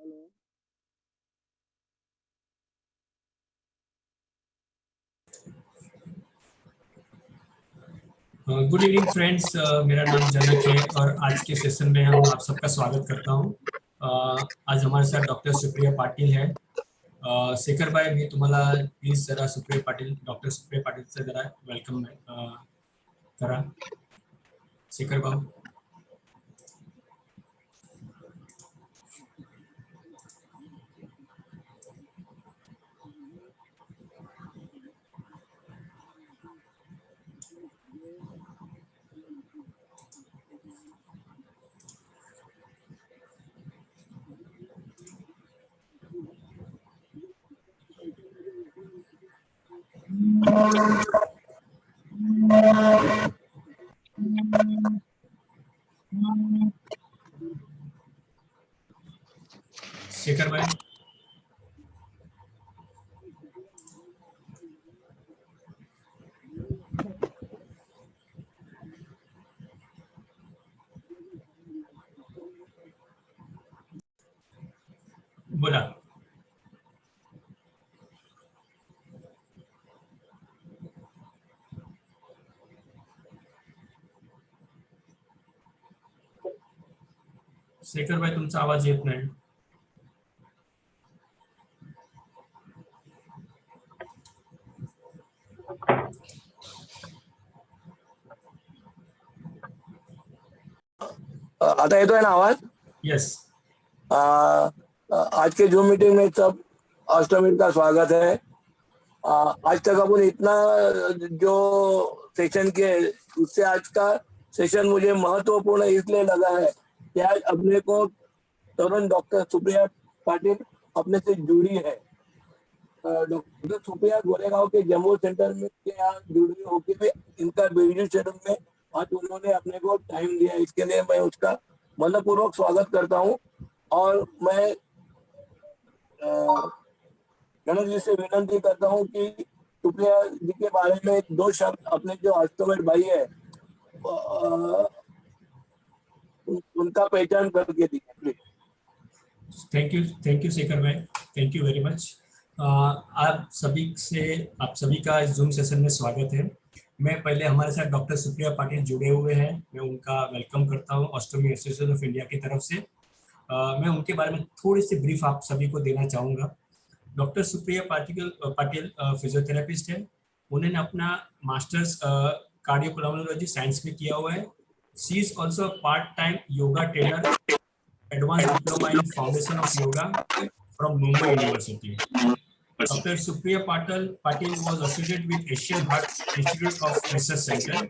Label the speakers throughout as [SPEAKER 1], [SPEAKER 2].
[SPEAKER 1] Hello.
[SPEAKER 2] Good evening friends, मेरा नाम जनक है और आज के सेशन में हम आप सबका स्वागत करता हूं। आज हमारे साथ डॉक्टर सुप्रिया पाटिल है। शेखर भाई, मी तुम्हाला प्लीज जरा सुप्रिया पाटिल, डॉक्टर सुप्रिया पाटिल से जरा वेलकम करा। शेखर भाऊ। शेखर भाई, बोला। शेखर भाई, तुमचा आवाज येत नाही।
[SPEAKER 1] आता येतोय ना आवाज?
[SPEAKER 2] यस।
[SPEAKER 1] आज के जूम मीटिंग में सब अष्टमित का स्वागत है। आज तक अपन इतना जो सेशन किए उससे आज का सेशन मुझे महत्वपूर्ण इसलिए लगा है कि आज अपने को तरुण डॉक्टर सुप्रिया पाटिल अपने से जुड़ी है। डॉक्टर सुप्रिया गोरेगांव के जम्मू सेंटर में के यहाँ जुड़ी होकर भी इनका बिजली शेड्यूल में आज उन्होंने अपने को टाइम दिया, इसके लिए मैं उसका मनपूर्वक स्वागत करता हूँ। और मैं गणेश जी से विनंती करता हूँ कि सुप्रिया जी के बारे में दो शब्द अपने जो अष्टमेट भाई है उनका पहचान करके दीजिए प्लीज।
[SPEAKER 2] थैंक यू शेखर भाई, थैंक यू वेरी मच। आप सभी का इस जूम सेशन में स्वागत है। मैं पहले हमारे साथ डॉक्टर सुप्रिया पाटिल जुड़े हुए हैं, मैं उनका वेलकम करता हूं ऑस्टोमी एसोसिएशन ऑफ इंडिया की तरफ से। मैं उनके बारे में थोड़ी सी ब्रीफ आप सभी को देना चाहूँगा। डॉक्टर सुप्रिया पाटिल फिजियोथेरेपिस्ट है। उन्होंने अपना मास्टर्स कार्डियोपल्मोनोलॉजी साइंस में किया हुआ है। She is also part time yoga trainer, advance diploma in foundation of yoga from Mumbai university. Dr. Supriya Patil was associated with Asian Heart Institute of Research Center.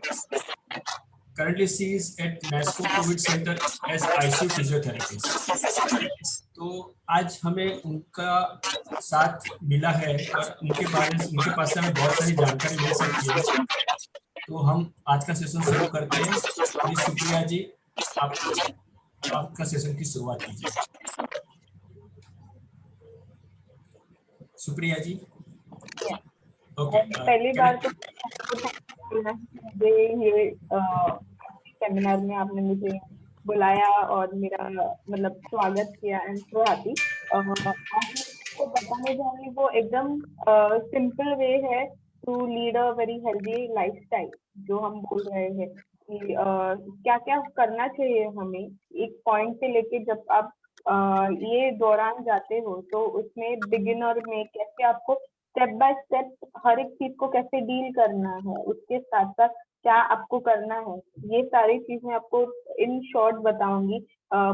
[SPEAKER 2] Currently, she is at NASCO COVID Center as ICU physiotherapist. तो आज हमें उनका साथ मिला है और उनके पास से हमें बहुत सारी जानकारी मिल सकती है। तो हम आज का सेशन शुरू करते हैं। प्लीज सुप्रिया जी, आप आपका सेशन की शुरुआत कीजिए। सुप्रिया जी। ओके,
[SPEAKER 3] पहली बार तो मुझे ये सेमिनार में आपने मुझे बुलाया और मेरा मतलब स्वागत किया। I am so happy. आपको बताने जा रही वो एकदम सिंपल वे है to lead a very healthy lifestyle. जो हम बोल रहे हैं कि क्या क्या करना चाहिए हमें एक पॉइंट से लेके जब आप ये दौरान जाते हो तो उसमें बिगिनर में कैसे आपको स्टेप बाय स्टेप हर एक चीज को कैसे डील करना है, उसके साथ साथ क्या आपको करना है, ये सारी चीज मैं आपको इन शॉर्ट बताऊंगी।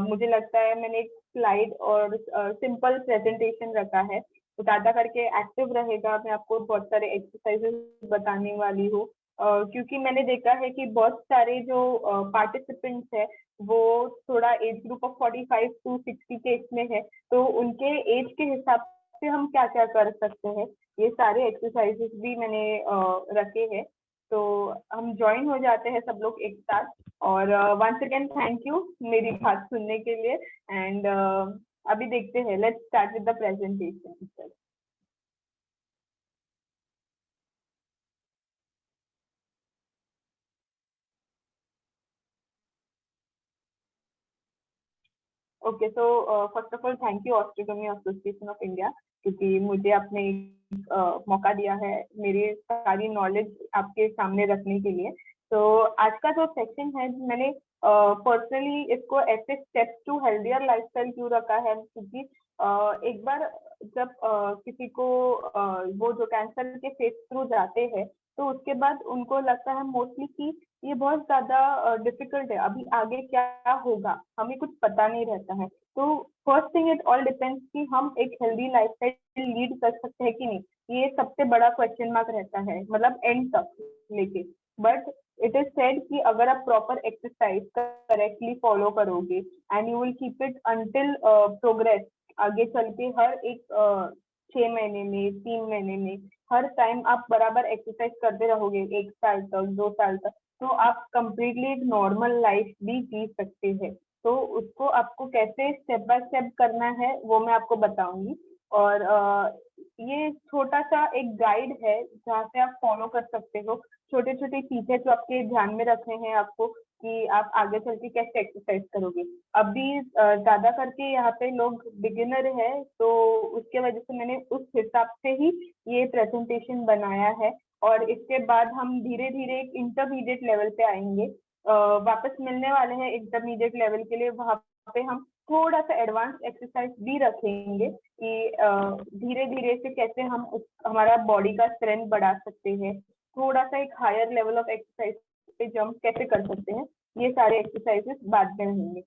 [SPEAKER 3] मुझे लगता है मैंने एक स्लाइड और सिंपल प्रेजेंटेशन रखा है, तो ज्यादा करके एक्टिव रहेगा। मैं आपको बहुत सारे एक्सरसाइजेस बताने वाली हूँ, क्योंकि मैंने देखा है कि बहुत सारे जो पार्टिसिपेंट्स है वो थोड़ा एज ग्रुप ऑफ 45 टू 60 के इसमें है, तो उनके एज के हिसाब से हम क्या क्या कर सकते हैं, ये सारे एक्सरसाइजेस भी मैंने रखे हैं। तो हम ज्वाइन हो जाते हैं सब लोग एक साथ। और वंस अगेन थैंक यू मेरी बात सुनने के लिए। एंड अभी देखते हैं, let's start with the presentation. Okay, so first of all thank you osteotomy association of India, क्योंकि मुझे आपने मौका दिया है मेरी सारी नॉलेज आपके सामने रखने के लिए। तो आज का जो सेक्शन है, मैंने पर्सनली इसको ऐसे स्टेप्स टू हेल्दियर लाइफस्टाइल क्यों रखा है, क्योंकि एक बार जब किसी को वो जो कैंसर के फेज थ्रू जाते हैं, तो उसके बाद उनको लगता है मोस्टली कि ये बहुत ज्यादा डिफिकल्ट है, अभी आगे क्या होगा हमें कुछ पता नहीं रहता है। तो first thing it all depends कि हम एक हेल्दी लाइफस्टाइल लीड कर सकते हैं कि नहीं, ये सबसे बड़ा क्वेश्चन मार्क रहता है, मतलब एंड तक लेके। बट इट इज सेड कि अगर आप प्रॉपर एक्सरसाइज करेक्टली फॉलो करोगे and you will keep it until progress, आगे चल के हर एक 6 महीने में, 3 महीने में, हर टाइम आप बराबर एक्सरसाइज करते रहोगे 1 साल तक, 2 साल तक, तो आप कंप्लीटली एक नॉर्मल लाइफ भी जी सकते हैं। तो उसको आपको कैसे स्टेप बाय स्टेप करना है वो मैं आपको बताऊंगी। और ये छोटा सा एक गाइड है जहाँ से आप फॉलो कर सकते हो छोटे छोटे चीजें जो आपके ध्यान में रखने हैं आपको, कि आप आगे चल के कैसे एक्सरसाइज करोगे। अभी ज्यादा करके यहाँ पे लोग बिगिनर है, तो उसके वजह से मैंने उस हिसाब से ही ये प्रेजेंटेशन बनाया है। और इसके बाद हम धीरे धीरे एक इंटरमीडिएट लेवल पे आएंगे, वापस मिलने वाले हैं इंटरमीडिएट लेवल के लिए, वहां पे हम थोड़ा सा एडवांस एक्सरसाइज भी रखेंगे कि धीरे धीरे से कैसे हम हमारा बॉडी का स्ट्रेंथ बढ़ा सकते हैं, थोड़ा सा एक हायर लेवल ऑफ एक्सरसाइज पे जंप कैसे कर सकते हैं, ये सारे एक्सरसाइजेस बाद में रहेंगे।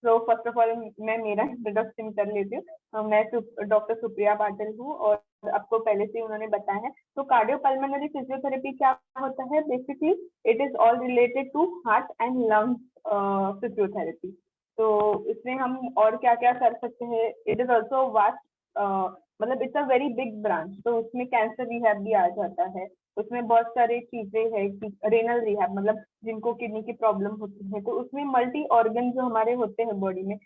[SPEAKER 3] तो फर्स्ट ऑफ ऑल मैं मेरा इंट्रोडक्शन कर लेती हूँ। मैं डॉक्टर सुप्रिया पाटिल हूँ और आपको पहले से उन्होंने बताया है। तो कार्डियोपल्मोनरी फिजियोथेरेपी क्या होता है? Basically it is all related to heart and lungs physiotherapy. तो इसमें हम और क्या क्या कर सकते हैं? इट इज ऑल्सो वास्ट, मतलब it's a very big branch. तो उसमें कैंसर रिहैब भी आ जाता है, उसमें बहुत सारी चीजें हैं कि रेनल रिहैब, मतलब जिनको किडनी की प्रॉब्लम होती है, तो उसमें मल्टी ऑर्गन जो हमारे होते हैं बॉडी में,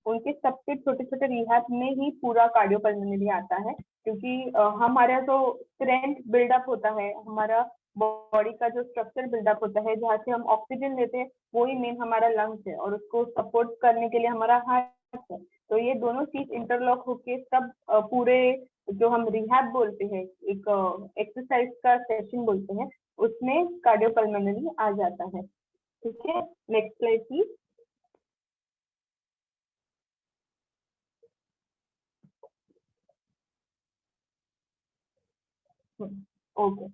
[SPEAKER 3] उनके सबके छोटे छोटे रिहैब में ही पूरा कार्डियोपल्मोनरी आता है। क्योंकि हमारा जो स्ट्रेंथ बिल्डअप होता है, हमारा बॉडी का जो स्ट्रक्चर बिल्डअप होता है, जहाँ से हम ऑक्सीजन लेते हैं, वही मेन हमारा लंग्स है, और उसको सपोर्ट करने के लिए हमारा हार्ट है। तो ये दोनों चीज इंटरलॉक होके सब पूरे जो हम रिहैब बोलते हैं, एक एक्सरसाइज का सेशन बोलते हैं, उसमें कार्डियोपल्मोनरी आ जाता है। ठीक है, नेक्स्ट स्लाइड प्लीज। ओके,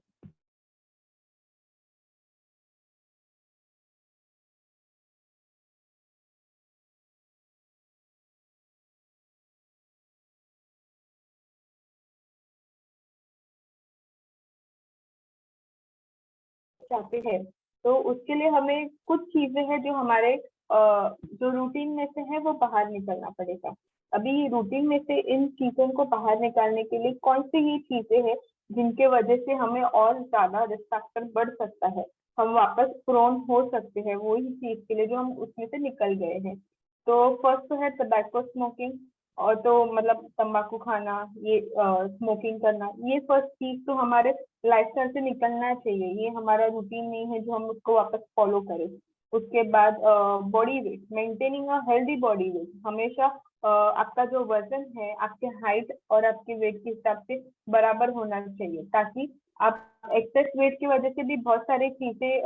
[SPEAKER 3] चाहते हैं तो उसके लिए हमें कुछ चीजें हैं जो हमारे जो रूटीन में से है वो बाहर निकलना पड़ेगा। अभी रूटीन में से इन चीजों को बाहर निकालने के लिए कौन सी ये चीजें हैं जिनके वजह से हमें और ज्यादा रिस्क फैक्टर बढ़ सकता है, हम वापस प्रोन हो सकते हैं वही चीज के लिए जो हम उसमें से निकल गए हैं। तो फर्स्ट तो है टबैको स्मोकिंग, और तो मतलब तंबाकू खाना, ये स्मोकिंग करना, ये फर्स्ट चीज तो हमारे लाइफस्टाइल से निकलना चाहिए, ये हमारा रूटीन नहीं है जो हम उसको वापस फॉलो करें। उसके बाद body weight, maintaining a healthy body weight, हमेशा आपका जो वजन है आपके हाइट और आपके वेट के हिसाब से बराबर होना चाहिए, ताकि आप एक्सेस वेट की वजह से भी बहुत सारी चीजें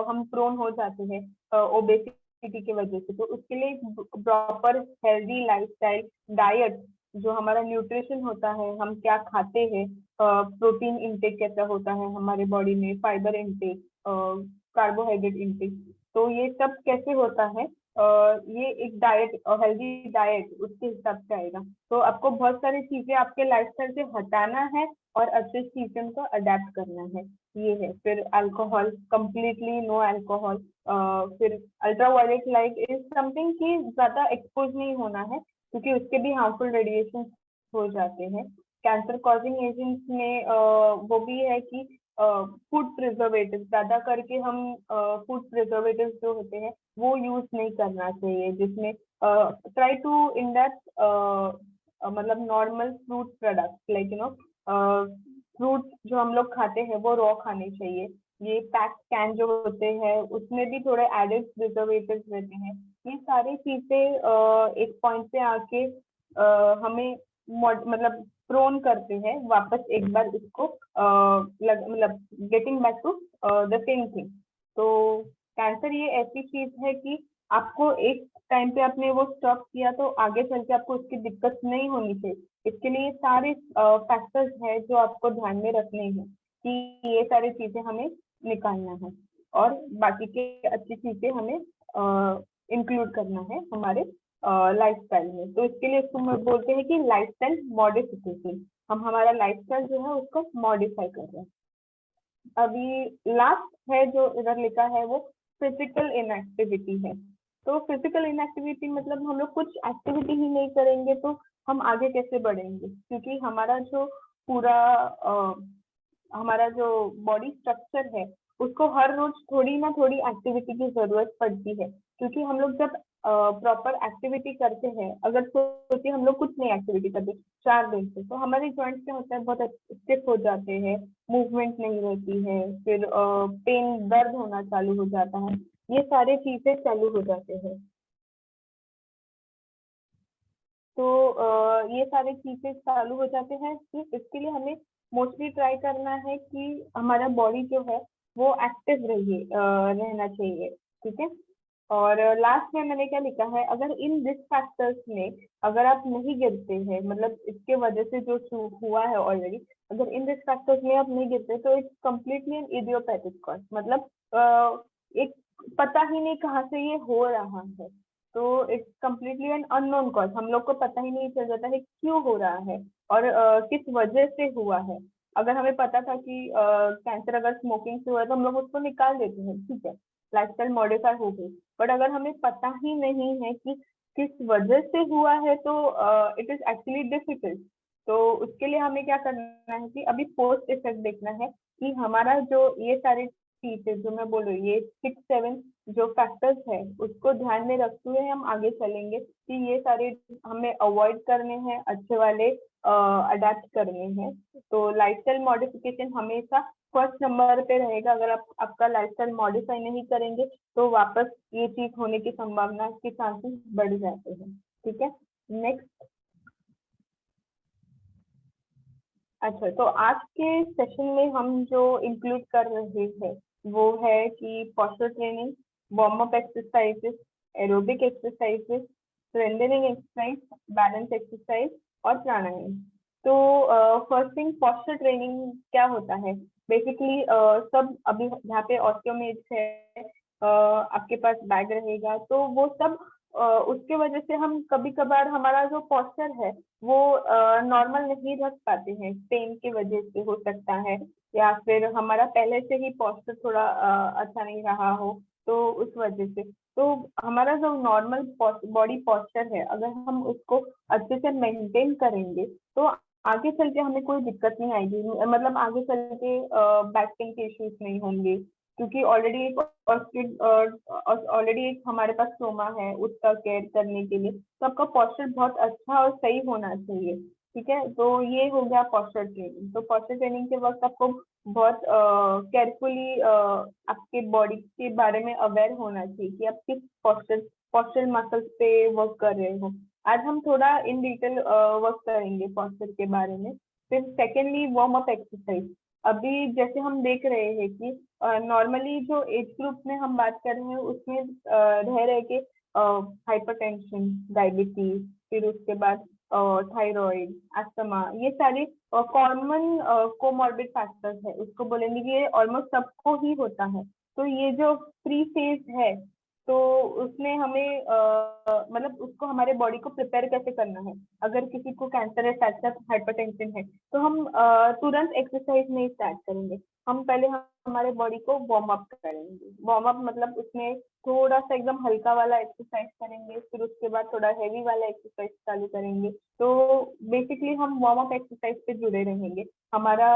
[SPEAKER 3] हम प्रोन हो जाते हैं ओबेसिटी की वजह से। तो उसके लिए प्रॉपर हेल्दी लाइफस्टाइल डाइट, जो हमारा न्यूट्रिशन होता है, हम क्या खाते हैं, प्रोटीन इनटेक कैसा होता है हमारे बॉडी में, फाइबर इनटेक, कार्बोहाइड्रेट इनटेक, तो ये सब कैसे होता है, ये एक डाइट, हेल्दी डाइट उसके हिसाब से आएगा। तो आपको बहुत सारी चीजें आपके लाइफस्टाइल से हटाना है और अच्छे चीजों को अडेप्ट करना है, ये है। फिर अल्कोहल, कंप्लीटली नो अल्कोहल। फिर अल्ट्रावायलेट लाइट इज समथिंग कि ज्यादा एक्सपोज नहीं होना है, क्योंकि उसके भी हार्मफुल रेडिएशन हो जाते हैं। कैंसर कॉजिंग एजेंट्स में वो भी है कि फूड प्रिजर्वेटिव, ज्यादा करके हम फूड प्रिजर्वेटिव जो होते हैं वो यूज नहीं करना चाहिए, जिसमें ट्राई टू इन दैट मतलब normal fruit product, like you know fruit जो हम लोग खाते हैं वो रॉ खाने चाहिए। ये पैक कैन जो होते हैं उसमें भी थोड़े एडेड प्रिजर्वेटिव रहते हैं, ये सारी चीजें एक पॉइंट पे आके हमें मतलब प्रोन करते हैं वापस एक बार इसको मतलब getting back to the same thing. तो कैंसर ये ऐसी चीज है कि आपको एक टाइम पे आपने वो स्टॉप किया तो आगे चल के आपको उसकी दिक्कत नहीं होनी चाहिए। इसके लिए सारे फैक्टर्स है जो आपको ध्यान में रखने हैं कि ये सारी चीजें हमें निकालना है और बाकी के अच्छी चीजें हमें इंक्लूड करना है हमारे लाइफस्टाइल में। तो इसके लिए इसको बोलते हैं कि लाइफस्टाइल मॉडिफिकेशन। हम हमारा लाइफस्टाइल जो है उसको मॉडिफाई कर रहे हैं। अभी लास्ट है जो इधर लिखा है वो फिजिकल इनएक्टिविटी है। तो फिजिकल इनएक्टिविटी मतलब हम लोग कुछ एक्टिविटी ही नहीं करेंगे तो हम आगे कैसे बढ़ेंगे, क्योंकि हमारा जो पूरा हमारा जो बॉडी स्ट्रक्चर है उसको हर रोज थोड़ी ना थोड़ी एक्टिविटी की जरूरत पड़ती है। क्योंकि हम लोग जब प्रॉपर एक्टिविटी करते हैं, अगर सोचिए हम लोग कुछ नहीं एक्टिविटी करते 4 दिन से, तो हमारे जॉइंट्स क्या होता है बहुत स्टिफ हो जाते हैं, मूवमेंट नहीं रहती है, फिर पेन दर्द होना चालू हो जाता है, ये सारी चीजें चालू हो जाते हैं। तो ये सारी चीजें चालू हो जाते हैं कि इसके लिए हमें मोस्टली ट्राई करना है कि हमारा बॉडी जो है वो एक्टिव रहना चाहिए। ठीक है। और लास्ट में मैंने क्या लिखा है, अगर इन दिस फैक्टर्स में अगर आप नहीं गिरते हैं, मतलब इसके वजह से जो हुआ है ऑलरेडी, अगर इन दिस फैक्टर्स में आप नहीं गिरते तो it's completely N idiopathic cause. मतलब एक पता ही नहीं कहाँ से ये हो रहा है, तो it's completely an unknown cause. हम लोग को पता ही नहीं चल जाता है क्यों हो रहा है और किस वजह से हुआ है। अगर हमें पता था कि कैंसर अगर स्मोकिंग से हुआ है तो हम लोग उसको निकाल देते हैं, ठीक है, लाइफस्टाइल मॉडिफाई हो गई। बट अगर हमें पता ही नहीं है कि किस वजह से हुआ है तो इट इज एक्चुअली डिफिकल्ट। तो उसके लिए हमें क्या करना है कि अभी पोस्ट इफेक्ट देखना है कि हमारा जो ये सारी चीजें जो मैं बोल रही हूँ, ये 6-7 जो फैक्टर्स है उसको ध्यान में रखते हुए हम आगे चलेंगे कि ये सारे हमें अवॉइड करने हैं, अच्छे वाले अडेप्ट करने हैं। तो लाइफस्टाइल मॉडिफिकेशन हमेशा फर्स्ट नंबर पे रहेगा। अगर आप आपका लाइफस्टाइल मॉडिफाई नहीं करेंगे तो वापस ये चीज होने की संभावना के चांसेस बढ़ जाते हैं। ठीक है। नेक्स्ट। अच्छा, तो आज के सेशन में हम जो इंक्लूड कर रहे हैं वो है कि posture training, warm up exercises, aerobic exercises, strengthening exercise, balance exercise और प्राणायाम। तो फर्स्ट थिंग, पोस्चर ट्रेनिंग क्या होता है बेसिकली, सब अभी यहाँ पे ऑस्टियोमेट्स है, आपके पास बैग रहेगा, तो वो सब उसके वजह से हम कभी कभार हमारा जो पोस्चर है वो नॉर्मल नहीं रख पाते हैं, पेन की वजह से हो सकता है, या फिर हमारा पहले से ही पोस्चर थोड़ा अच्छा नहीं रहा हो तो उस वजह से। तो हमारा जो नॉर्मल बॉडी पोस्चर है अगर हम उसको अच्छे से मेंटेन करेंगे तो आगे चल के हमें कोई दिक्कत नहीं आएगी, मतलब आगे चल के बैक पेन के इश्यूज नहीं होंगे, क्योंकि ऑलरेडी एक हमारे पास स्टोमा है उसका केयर करने के लिए। तो आपका पोस्चर बहुत अच्छा और सही होना चाहिए। ठीक है, तो ये हो गया पोस्चर ट्रेनिंग। तो पोस्चर ट्रेनिंग के वक्त आपको बहुत केयरफुली आपके बॉडी के बारे में अवेयर होना चाहिए कि आप किस पोस्चर मसल्स पे वर्क कर रहे हो। आज हम थोड़ा इन डिटेल वर्क करेंगे पोस्चर के बारे में। फिर सेकेंडली, वार्म अप एक्सरसाइज। अभी जैसे हम देख रहे हैं कि नॉर्मली जो एज ग्रुप में हम बात कर रहे हैं उसमें रह रहे के हाइपरटेंशन, डायबिटीज, फिर उसके बाद थायराइड, अस्थमा, ये सारे कॉमन कोमॉर्बिड फैक्टर्स है, उसको बोलेंगे कि ये ऑलमोस्ट सबको ही होता है। तो ये जो प्री फेज है तो उसमें हमें मतलब उसको हमारे बॉडी को प्रिपेयर कैसे करना है। अगर किसी को कैंसर है, साथ साथ हाइपरटेंशन है, तो हम तुरंत एक्सरसाइज नहीं स्टार्ट करेंगे, हम पहले हमारे बॉडी को वार्म अप करेंगे। वार्म अप मतलब उसमें थोड़ा सा एकदम हल्का वाला एक्सरसाइज करेंगे, फिर उसके बाद थोड़ा हैवी वाला एक्सरसाइज चालू करेंगे। तो बेसिकली हम वार्म अप एक्सरसाइज पे जुड़े रहेंगे, हमारा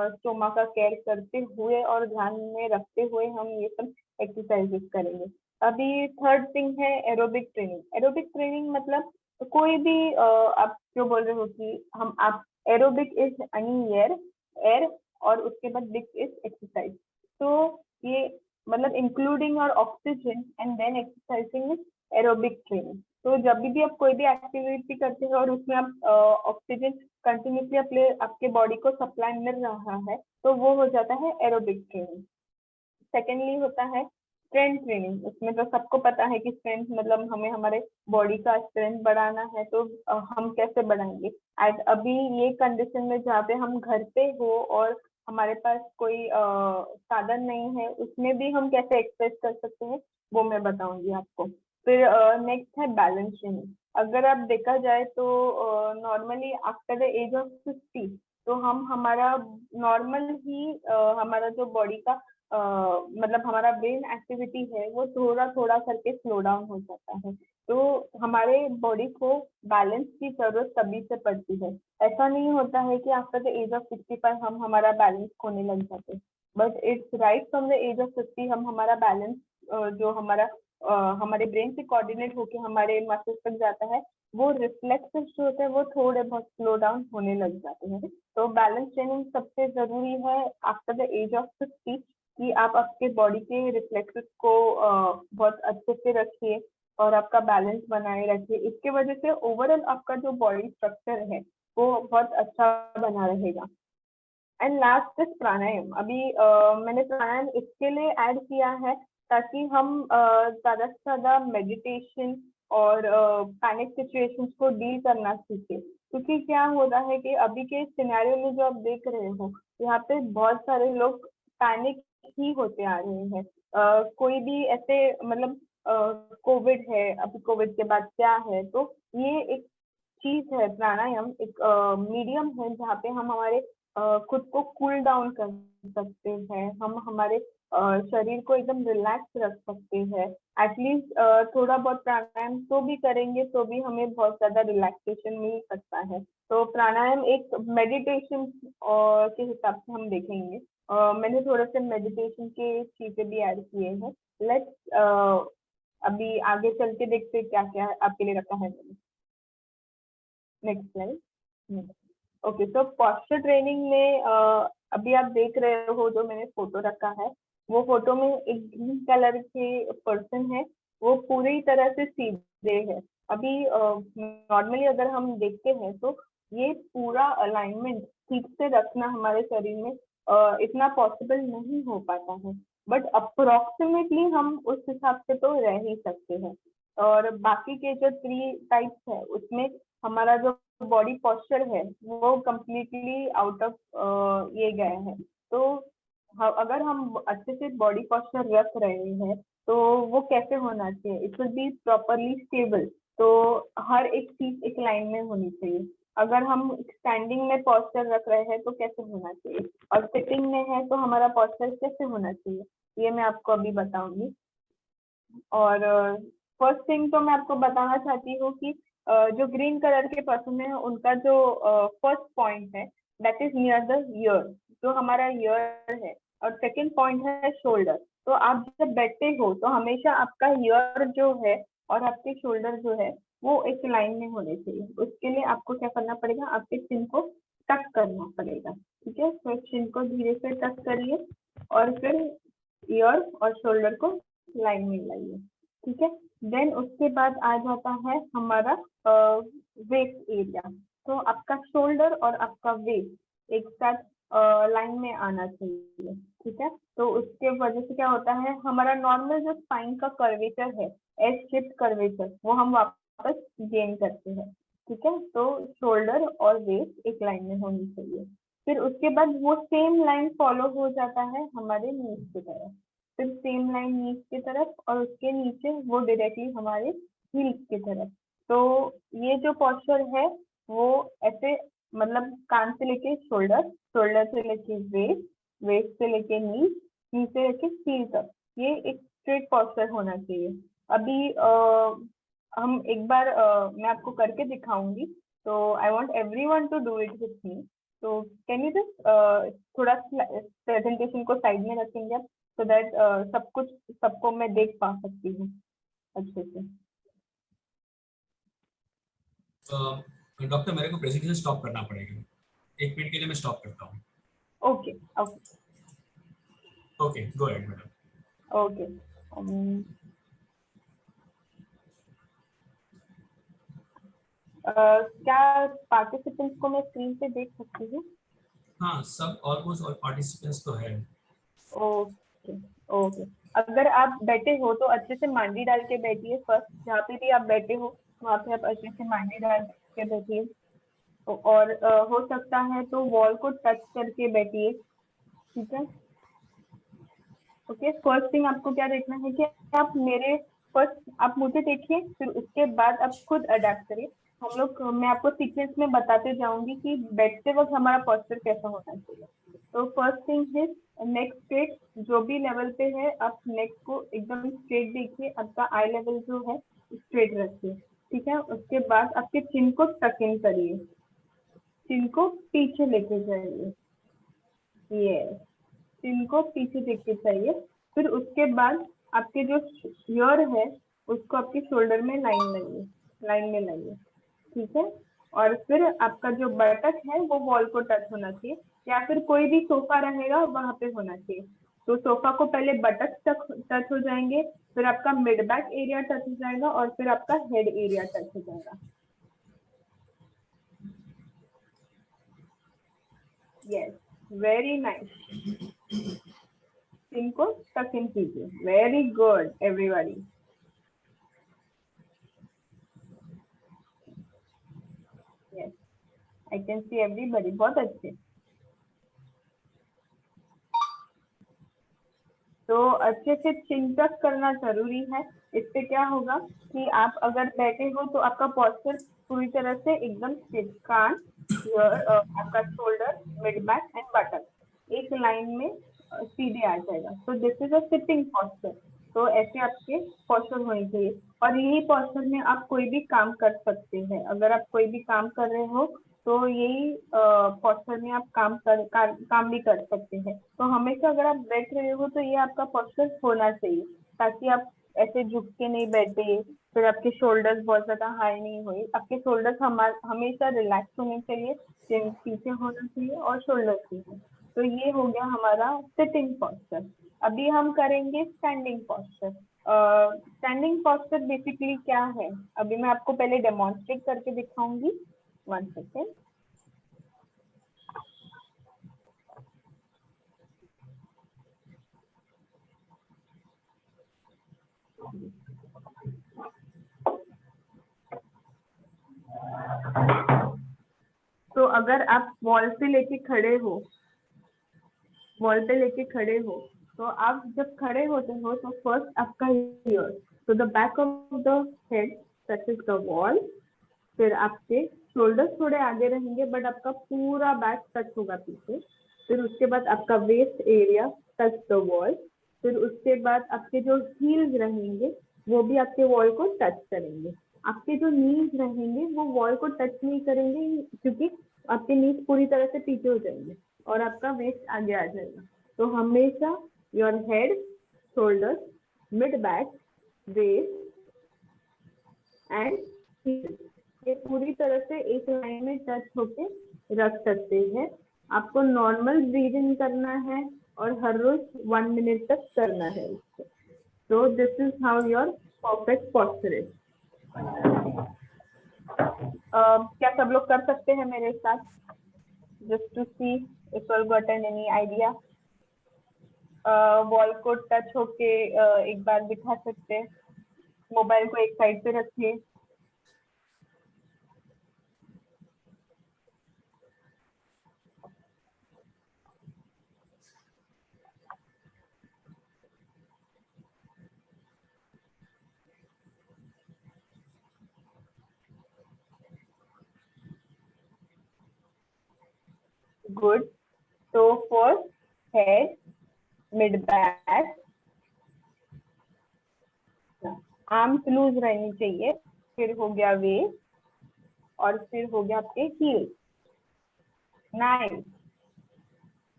[SPEAKER 3] स्टोमा का केयर करते हुए और ध्यान में रखते हुए हम ये सब एक्सरसाइजेस करेंगे। अभी थर्ड थिंग है एरोबिक ट्रेनिंग। एरोबिक ट्रेनिंग मतलब कोई भी आप जो बोल रहे हो कि हम आप एरोबिक इज एनी एयर और उसके बाद बिक इज एक्सरसाइज। तो ये मतलब इंक्लूडिंग और oxygen and then exercising is aerobic training. तो जब भी आप कोई भी एक्टिविटी करते हैं और उसमें आप ऑक्सीजन कंटिन्यूसली आपके बॉडी को सप्लाई मिल रहा है तो वो हो जाता है एरोबिक ट्रेनिंग। सेकेंडली होता है स्ट्रेंथ ट्रेनिंग। उसमें तो सबको पता है कि स्ट्रेंथ मतलब हमें हमारे बॉडी का स्ट्रेंथ बढ़ाना है, तो हम कैसे बढ़ाएंगे। एट अभी ये कंडीशन में जहाँ पे हम घर पे हो और हमारे पास कोई साधन नहीं है, उसमें भी हम कैसे एक्सरसाइज कर सकते हैं वो मैं बताऊंगी आपको। फिर नेक्स्ट है बैलेंस ट्रेनिंग। अगर आप देखा जाए तो normally after the age of 50 तो हम हमारा नॉर्मल ही हमारा जो बॉडी का मतलब हमारा ब्रेन एक्टिविटी है वो थोड़ा थोड़ा करके स्लो डाउन हो जाता है। तो हमारे बॉडी को बैलेंस की जरूरत तभी से पड़ती है। ऐसा नहीं होता है कि आफ्टर द एज ऑफ 65 हम हमारा बैलेंस खोने लग जाते, but it's right from the age of 50 हम हमारा बैलेंस जो हमारा हमारे ब्रेन से कोऑर्डिनेट होके हमारे मसल्स तक जाता है, वो रिफ्लेक्सेस जो होते हैं वो थोड़े बहुत स्लो डाउन होने लग जाते हैं। तो बैलेंस ट्रेनिंग सबसे जरूरी है आफ्टर द एज ऑफ 50 कि आप आपके बॉडी के रिफ्लेक्सेस को बहुत अच्छे से रखिए और आपका बैलेंस बनाए रखिए। इसके वजह से ओवरऑल आपका जो बॉडी स्ट्रक्चर है वो बहुत अच्छा बना रहेगा। एंड लास्ट इज प्राणायाम। अभी मैंने प्राणायाम इसके लिए ऐड किया है ताकि हम ज्यादा से ज्यादा मेडिटेशन और पैनिक सिचुएशंस को डील करना सीखे। क्योंकि क्या हो रहा है कि अभी के सिनेरियो में जो आप देख रहे हो यहाँ पे बहुत सारे लोग पैनिक ही होते आ रहे हैं। कोई भी ऐसे मतलब कोविड है, अभी कोविड के बाद क्या है, तो ये एक चीज है प्राणायाम, एक मीडियम है जहाँ पे हम हमारे खुद को कूल डाउन कर सकते हैं, हम हमारे शरीर को एकदम रिलैक्स रख सकते हैं। एटलीस्ट थोड़ा बहुत प्राणायाम तो भी करेंगे तो भी हमें बहुत ज्यादा रिलैक्सेशन मिल सकता है। तो प्राणायाम एक मेडिटेशन के हिसाब से हम देखेंगे। मैंने थोड़े से मेडिटेशन के चीजें भी ऐड किए हैं। लेट्स अभी आगे चल के देखते हैं क्या क्या आपके लिए रखा है मैंने। Next slide. ओके, तो पोस्चर ट्रेनिंग में अभी आप देख रहे हो जो मैंने फोटो रखा है, वो फोटो में एक ग्रीन कलर के पर्सन है, वो पूरी तरह से सीधे है। अभी नॉर्मली अगर हम देखते हैं तो ये पूरा अलाइनमेंट ठीक से रखना हमारे शरीर में इतना पॉसिबल नहीं हो पाता है, बट अप्रोक्सीमेटली हम उस हिसाब से तो रह ही सकते हैं। और बाकी के जो 3 टाइप्स है उसमें हमारा जो बॉडी पोस्चर है वो कम्प्लीटली आउट ऑफ ये गया है। तो अगर हम अच्छे से बॉडी पोस्चर रख रहे हैं तो वो कैसे होना चाहिए, it will be properly stable. तो हर एक चीज एक लाइन में होनी चाहिए। अगर हम स्टैंडिंग में पोस्चर रख रहे हैं तो कैसे होना चाहिए, और सिटिंग में है तो हमारा पोस्चर कैसे होना चाहिए, ये मैं आपको अभी बताऊंगी। और फर्स्ट थिंग तो मैं आपको बताना चाहती हूँ कि जो ग्रीन कलर के पर्सन है उनका जो फर्स्ट पॉइंट है that is near the year, जो हमारा ईयर है, और सेकंड पॉइंट है शोल्डर। तो आप जब बैठते हो तो हमेशा आपका ईयर जो है और आपके शोल्डर जो है वो एक लाइन में होने चाहिए। उसके लिए आपको क्या करना पड़ेगा, आपके चिन को टच करना पड़ेगा। ठीक है, तो चिन को धीरे से टच करिए और फिर ईयर और शोल्डर को लाइन में लाइए। ठीक है, देन उसके बाद आ जाता है हमारा वेस्ट एरिया। तो आपका शोल्डर और आपका वेस्ट एक साथ लाइन में आना चाहिए। ठीक है, तो उसके वजह से क्या होता है, हमारा नॉर्मल जो स्पाइन का कर्वेचर है, एस शेप्ड कर्वेचर, वो हम वापस गेन करते हैं। ठीक है, तो शोल्डर और वेस्ट एक लाइन में होनी चाहिए। फिर उसके बाद वो सेम लाइन फॉलो हो जाता है हमारे नीज की तरफ, फिर सेम लाइन नीज की तरफ, और उसके नीचे वो डायरेक्टली हमारे हील्स की तरफ। तो ये जो पोस्चर है वो ऐसे मतलब कान से लेके शोल्डर, शोल्डर से लेके वेस्ट, वेस्ट से लेके नी, नी से लेके हील तक, ये एक स्ट्रेट पोस्चर होना चाहिए। अभी हम एक बार मैं आपको करके दिखाऊंगी, तो I want everyone to do it with me. तो कैन यू जस्ट थोड़ा प्रेजेंटेशन को साइड में रखेंगे आप, सो दैट सब कुछ सबको मैं देख पा सकती हूँ अच्छे से।
[SPEAKER 2] डॉक्टर मेरे को प्रेजेंटेशन स्टॉप करना पड़ेगा, 1 मिनट के लिए मैं स्टॉप करता हूँ।
[SPEAKER 3] Okay okay
[SPEAKER 2] okay, go ahead madam.
[SPEAKER 3] Okay. क्या पार्टिसिपेंट्स को मैं स्क्रीन पे देख सकती हूँ?
[SPEAKER 2] हाँ, सब ऑलमोस्ट और पार्टिसिपेंट्स तो है।
[SPEAKER 3] Okay okay. अगर आप बैठे हो तो अच्छे से मांडी डाल के बैठिए। फर्स्ट जहाँ पे भी आप बैठे हो वहाँ पे आप अच्छे से मांडी डाल के बैठिए। और हो सकता है तो वॉल को टच करके बैठिए, ठीक है? ओके, फर्स्ट थिंग आपको क्या देखना है कि आप मेरे फर्स्ट आप मुझे देखिए, फिर उसके बाद आप खुद अडेप्ट करिए। हम लोग मैं आपको सीक्वेंस में बताते जाऊंगी कि बैठते वक्त हमारा पोस्चर कैसा होना चाहिए। तो फर्स्ट थिंग है नेक स्ट्रेट, जो भी लेवल पे है आप नेक को एकदम स्ट्रेट देखिए, आपका आई लेवल जो है स्ट्रेट रखिए, ठीक है? उसके बाद आपके चिन को टक इन करिए, चिन को पीछे लेके जाइए, ये चिन को पीछे देखते चाहिए। फिर उसके बाद आपके जो ईयर है उसको आपके शोल्डर में लाइन में लाइए, ठीक है? और फिर आपका जो बटक है वो वॉल को टच होना चाहिए, या फिर कोई भी सोफा रहेगा वहां पे होना चाहिए। तो सोफा को पहले बटक तक टच हो जाएंगे, फिर आपका मिड बैक एरिया टच हो जाएगा और फिर आपका हेड एरिया टच हो जाएगा। Yes, very nice. इनको टक इन कीजिए। Very good everybody. Yes, I can see everybody. बहुत अच्छे। तो अच्छे से चिन टक करना जरूरी है। इससे क्या होगा कि आप अगर बैठे हो तो आपका पोस्चर पूरी तरह से एकदम स्ट्रेट, कान, आपका shoulder, mid back and button एक लाइन में सीधे आ जाएगा। तो this is a sitting posture. तो ऐसे आपके पोस्चर होने चाहिए, और यही पोस्चर में आप कोई भी काम कर सकते हैं। अगर आप कोई भी काम कर रहे हो तो यही पोस्चर में आप काम भी कर सकते हैं। तो हमेशा अगर आप बैठ रहे हो तो ये आपका पोस्चर होना चाहिए, ताकि आप ऐसे झुक के नहीं बैठे, फिर आपके शोल्डर्स बहुत ज्यादा हाई नहीं हुए। आपके शोल्डर्स हमेशा रिलैक्स होने चाहिए, चिन पीछे होना चाहिए और शोल्डर पीछे। तो ये हो गया हमारा सिटिंग पोस्चर। अभी हम करेंगे standing posture. Standing posture basically क्या है, अभी मैं आपको पहले डेमोन्स्ट्रेट करके दिखाऊंगी। 1 सेकेंड। तो अगर आप वॉल पे लेके खड़े हो, तो आप जब खड़े होते हो तो फर्स्ट आपका ईयर, तो the back of the head touches the wall. फिर आपके शोल्डर थोड़े आगे रहेंगे बट आपका पूरा बैक टच होगा पीछे। फिर उसके बाद आपका waist area touch the wall. फिर उसके बाद आपके जो हील्स रहेंगे वो भी आपके वॉल को टच करेंगे। आपके जो नीज रहेंगे वो वॉल को टच नहीं करेंगे, क्योंकि आपके नीज पूरी तरह से पीछे हो जाएंगे और आपका वेस्ट आगे आ जाएगा। तो हमेशा your head, shoulder, mid back, waist and heels ये पूरी तरह से एक लाइन में टच होके रख सकते हैं। आपको नॉर्मल ब्रीदिंग करना है और हर रोज 1 मिनट तक करना है इसको। तो this is how your perfect posture is. क्या सब लोग कर सकते हैं मेरे साथ? Just to see if you gotten any idea. Wall को टच होके एक बार दिखा सकते हैं। मोबाइल को एक साइड पे रखिए। गुड। तो first head, mid back, arms loose रहनी चाहिए। फिर हो गया वेस्ट और फिर हो गया आपके हील। Nice,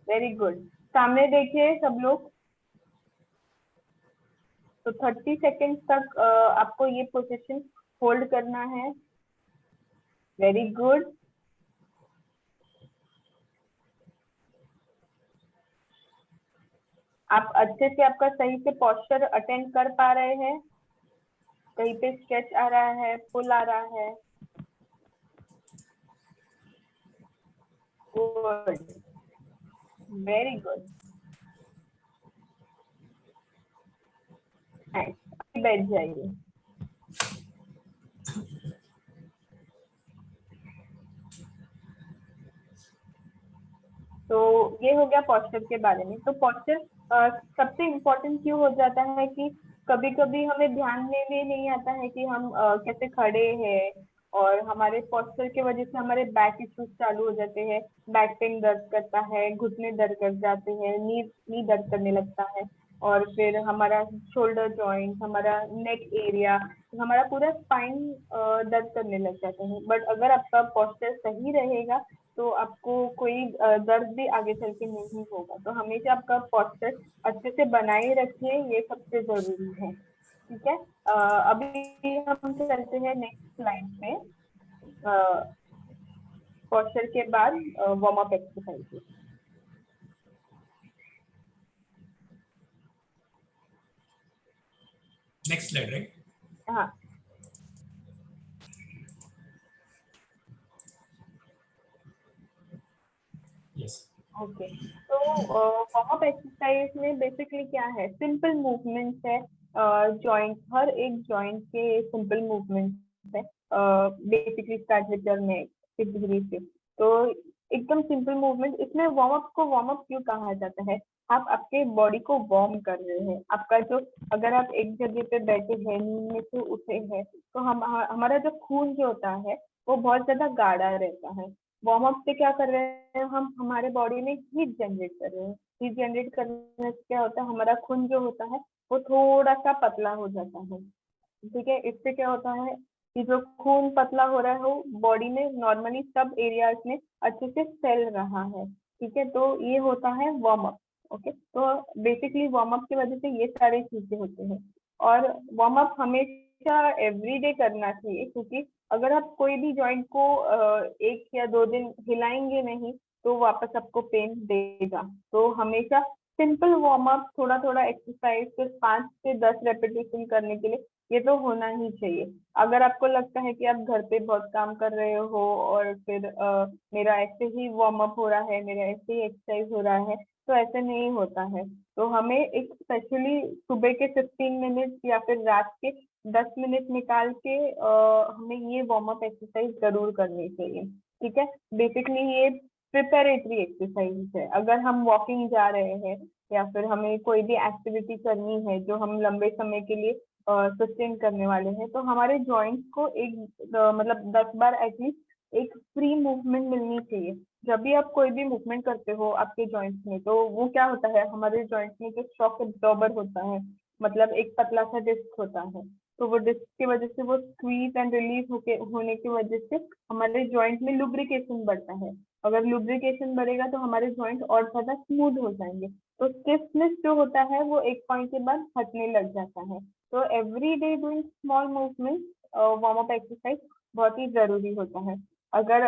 [SPEAKER 3] very good. सामने देखिए सब लोग। तो 30 सेकेंड तक आपको ये पोजीशन होल्ड करना है। Very good. आप अच्छे से आपका सही से पोस्चर अटेंड कर पा रहे हैं? कहीं पे स्ट्रेच आ रहा है, पुल आ रहा है? गुड, वेरी गुड, बैठ जाइए। तो ये हो गया पोस्चर के बारे में। तो पोस्चर सबसे इम्पोर्टेंट क्यों हो जाता है कि कभी कभी हमें ध्यान में भी नहीं आता है कि हम कैसे खड़े हैं, और हमारे पोस्चर की वजह से हमारे बैक इश्यूज चालू हो जाते हैं। बैक पेन दर्द करता है, घुटने दर्द कर जाते हैं, नी दर्द करने लगता है, और फिर हमारा शोल्डर जॉइंट, हमारा नेक एरिया, हमारा पूरा स्पाइन दर्द करने लग जाता है। बट अगर आपका पोस्चर सही रहेगा तो आपको कोई दर्द भी आगे चल के नहीं होगा। तो हमेशा आपका पोस्चर अच्छे से बनाए रखिए, ये सबसे जरूरी है। ठीक है, अभी हम चलते हैं नेक्स्ट स्लाइड पे, पोस्चर के बाद warm up exercise.
[SPEAKER 2] Next slide, right?
[SPEAKER 3] हाँ,
[SPEAKER 2] यस।
[SPEAKER 3] ओके। तो वार्म अप एक्सरसाइज में बेसिकली क्या है, सिंपल मूवमेंट्स है। जॉइंट, हर एक जॉइंट के सिंपल मूवमेंट्स है। Basically start with your neck, 6 degree से। तो एकदम सिंपल मूवमेंट। इसमें वार्म अप को वार्म अप क्यों कहा जाता है, आप आपके बॉडी को वार्म कर रहे हैं। आपका जो, अगर आप एक जगह पे बैठे हैं, नींद में से उठे हैं, तो हमारा जो खून जो होता है वो बहुत ज्यादा गाढ़ा रहता है। वार्म अप से क्या कर रहे हैं हम, हमारे बॉडी में हीट जनरेट कर रहे हैं। हीट जनरेट करने से क्या होता है, हमारा खून जो होता है वो थोड़ा सा पतला हो जाता है। ठीक है, इससे क्या होता है कि जो खून पतला हो रहा है वो बॉडी में नॉर्मली सब एरियाज में अच्छे से फैल रहा है। ठीक है, तो ये होता है वार्म अप। ओके, तो बेसिकली वार्म अप की वजह से ये सारी चीजें होती हैं। और वार्म अप हमेशा एवरीडे करना चाहिए, क्योंकि अगर आप कोई भी जॉइंट को 1 या 2 दिन हिलाएंगे नहीं तो वापस आपको पेन देगा। तो हमेशा सिंपल वार्म अप, थोड़ा थोड़ा एक्सरसाइज, सिर्फ 5 से 10 रेपिटेशन करने के लिए ये तो होना ही चाहिए। अगर आपको लगता है कि आप घर पे बहुत काम कर रहे हो और फिर मेरा ऐसे ही वार्म अप हो रहा है, मेरा ऐसे ही एक्सरसाइज हो रहा है, तो ऐसे नहीं होता है। तो हमें एक स्पेशली सुबह के 15 मिनट या फिर रात के 10 मिनट निकाल के हमें ये वार्म अप एक्सरसाइज जरूर करनी चाहिए। ठीक है, बेसिकली ये प्रिपरेटरी एक्सरसाइज है। अगर हम वॉकिंग जा रहे हैं या फिर हमें कोई भी एक्टिविटी करनी है जो हम लंबे समय के लिए सस्टेन करने वाले हैं, तो हमारे जॉइंट्स को एक मतलब 10 बार एटलीस्ट एक फ्री मूवमेंट मिलनी चाहिए। जब भी आप कोई भी मूवमेंट करते हो आपके जॉइंट्स में, तो वो क्या होता है, हमारे जॉइंट्स में जो शॉक एब्जॉर्बर होता है, मतलब एक पतला सा डिस्क होता है, तो वो डिस्क की वजह से वो स्क्वीज एंड रिलीज होने की वजह से हमारे जॉइंट में लुब्रिकेशन बढ़ता है। अगर लुब्रिकेशन बढ़ेगा तो हमारे जॉइंट और ज्यादा स्मूथ हो जाएंगे। तो स्टिफनेस जो होता है वो एक पॉइंट के बाद हटने लग जाता है। तो every day doing small movement, warm up exercise बहुत ही जरूरी होता है। अगर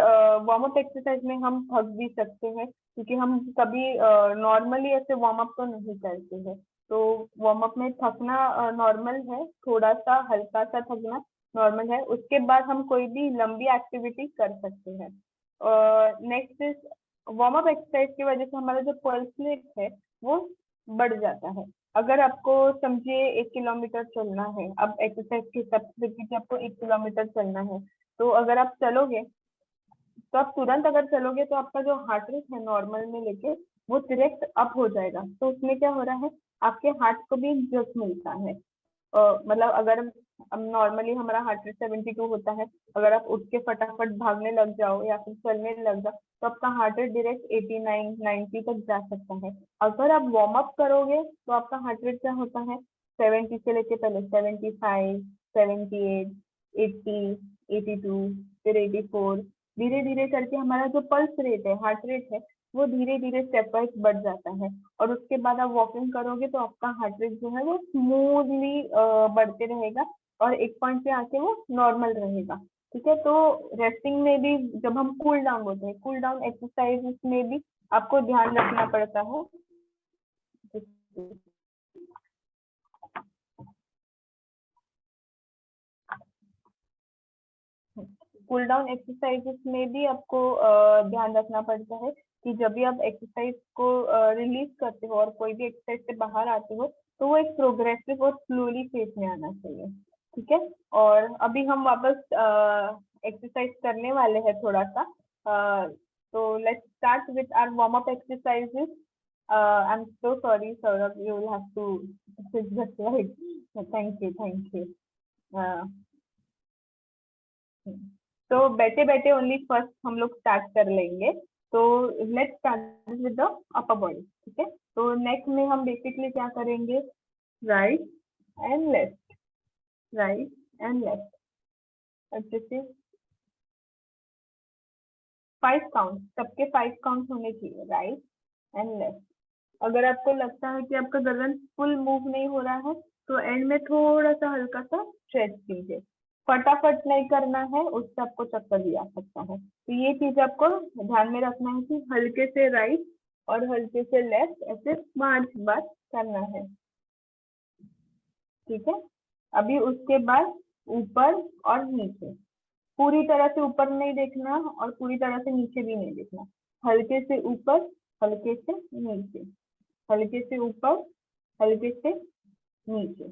[SPEAKER 3] वार्म अप एक्सरसाइज में हम थक भी सकते हैं, क्योंकि हम कभी नॉर्मली ऐसे वार्म अप तो नहीं करते हैं। तो वार्म अप में थकना नॉर्मल है, थोड़ा सा हल्का सा थकना नॉर्मल है। उसके बाद हम कोई भी लंबी एक्टिविटी कर सकते हैं। Next is, warm up exercise की वजह से हमारा जो पल्स रेट है वो बढ़ जाता है। अगर आपको समझिए 1 किलोमीटर चलना है, अब एक्सरसाइज के हिसाब से देखिए आपको 1 किलोमीटर चलना है, तो अगर आप चलोगे तो आप तुरंत अगर चलोगे तो आपका जो हार्ट रेट है नॉर्मल में लेके वो डायरेक्ट अप हो जाएगा। तो उसमें क्या हो रहा है, आपके हार्ट को भी जस मिलता है। मतलब अगर नॉर्मली हमारा हार्ट रेट 72 होता है, अगर आप उठ के फटाफट भागने लग जाओ या फिर चलने लग जाओ तो आपका हार्ट रेट डायरेक्ट 89 90 तक जा सकता है। अगर आप वार्म अप करोगे तो आपका हार्ट रेट क्या होता है, 70 से लेके पहले 75, 78, 80, 82, फिर 84, धीरे धीरे करके हमारा जो पल्स रेट है, हार्ट रेट है, वो धीरे धीरे स्टेप वाइज बढ़ जाता है। और उसके बाद आप वॉकिंग करोगे तो आपका हार्ट रेट जो है वो स्मूथली बढ़ते रहेगा और एक पॉइंट पे आके वो नॉर्मल रहेगा। ठीक है, तो रेस्टिंग में भी जब हम कूल डाउन होते हैं, कूल डाउन एक्सरसाइज में भी आपको ध्यान रखना पड़ता है। कूल डाउन एक्सरसाइजेस में भी आपको ध्यान रखना पड़ता है कि जब भी आप एक्सरसाइज को रिलीज करते हो और कोई भी एक्सरसाइज से बाहर आते हो तो वो एक प्रोग्रेसिव और स्लोली फेज में आना चाहिए, ठीक है। और अभी हम वापस एक्सरसाइज करने वाले हैं थोड़ा सा, तो let's start with our warm up exercises. I am so sorry Saurabh, you will have to sit the slide. Thank you. तो बैठे बैठे ओनली फर्स्ट हम लोग स्टार्ट कर लेंगे। तो let's start with the upper body, ठीक है। तो नेक में हम बेसिकली क्या करेंगे, right and left, right and left, अच्छे से 5 काउंट, सबके 5 काउंट होने चाहिए, राइट एंड लेफ्ट। अगर आपको लगता है कि आपका गर्दन फुल मूव नहीं हो रहा है तो एंड में थोड़ा सा हल्का सा स्ट्रेच कीजिए, फटाफट नहीं करना है, उससे आपको चक्कर भी आ सकता है। तो ये चीज आपको ध्यान में रखना है कि हल्के से राइट और हल्के से लेफ्ट ऐसे 5 बार करना है, ठीक है। अभी उसके बाद ऊपर और नीचे, पूरी तरह से ऊपर नहीं देखना और पूरी तरह से नीचे भी नहीं देखना, हल्के से ऊपर, हल्के से नीचे, हल्के से ऊपर, हल्के से नीचे।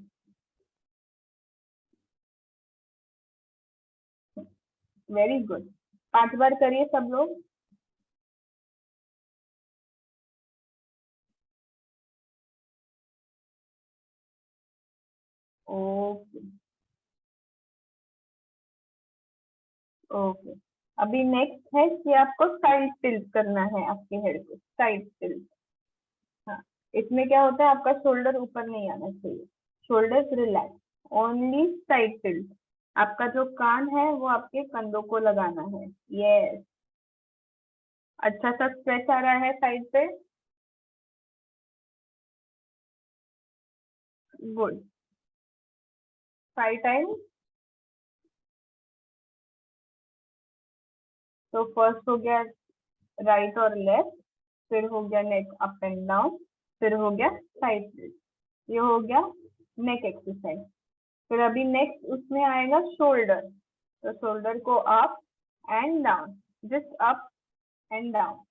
[SPEAKER 3] वेरी गुड, 5 बार करिए सब लोग। Okay okay. अभी नेक्स्ट है कि आपको साइड टिल्ट करना है, आपके हेड को साइड टिल्ट। हाँ, इसमें क्या होता है, आपका शोल्डर ऊपर नहीं आना चाहिए, shoulder relax, only side tilt. आपका जो कान है वो आपके कंधों को लगाना है, यस। अच्छा सा स्ट्रेच आ रहा है साइड पे, गुड। 5 टाइम। तो फर्स्ट हो गया राइट और लेफ्ट, फिर हो गया नेक अप एंड डाउन, फिर हो गया साइड टिल्ट, ये हो गया नेक एक्सरसाइज। फिर अभी नेक्स्ट उसमें आएगा शोल्डर, तो शोल्डर को up and down, just up and down,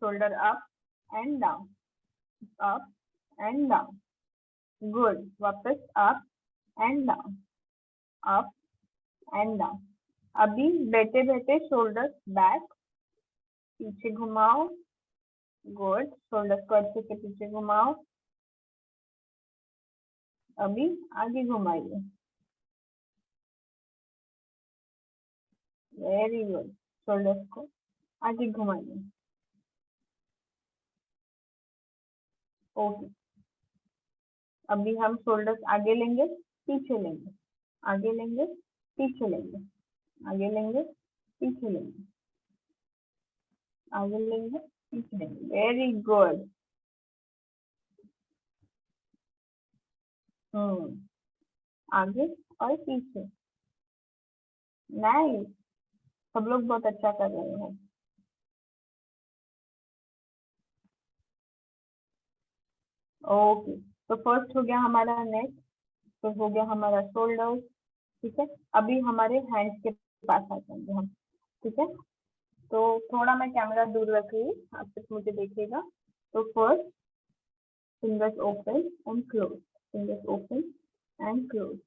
[SPEAKER 3] shoulder up and down, up and down, good. वापस up and down, up and down. अभी बैठे बैठे शोल्डर बैक, पीछे घुमाओ, गुड। शोल्डर को अच्छे से पीछे घुमाओ, अभी आगे घुमाइए, वेरी गुड। शोल्डर को आगे घुमाइए, ओके। अभी हम शोल्डर्स आगे लेंगे, पीछे लेंगे, आगे लेंगे, पीछे लेंगे, आगे लेंगे, पीछे लेंगे, आगे लेंगे, पीछे लेंगे, वेरी गुड। आगे और पीछे, नाइस, सब लोग बहुत अच्छा कर रहे हैं। ओके, तो फर्स्ट हो गया हमारा नेक, तो हो गया हमारा शोल्डर, ठीक है। अभी हमारे हैंड्स के पास आ जाएंगे हम, ठीक है। तो थोड़ा मैं कैमरा दूर रख रही हूँ, आप सिर्फ मुझे देखिएगा। तो first fingers open and close, fingers open and close,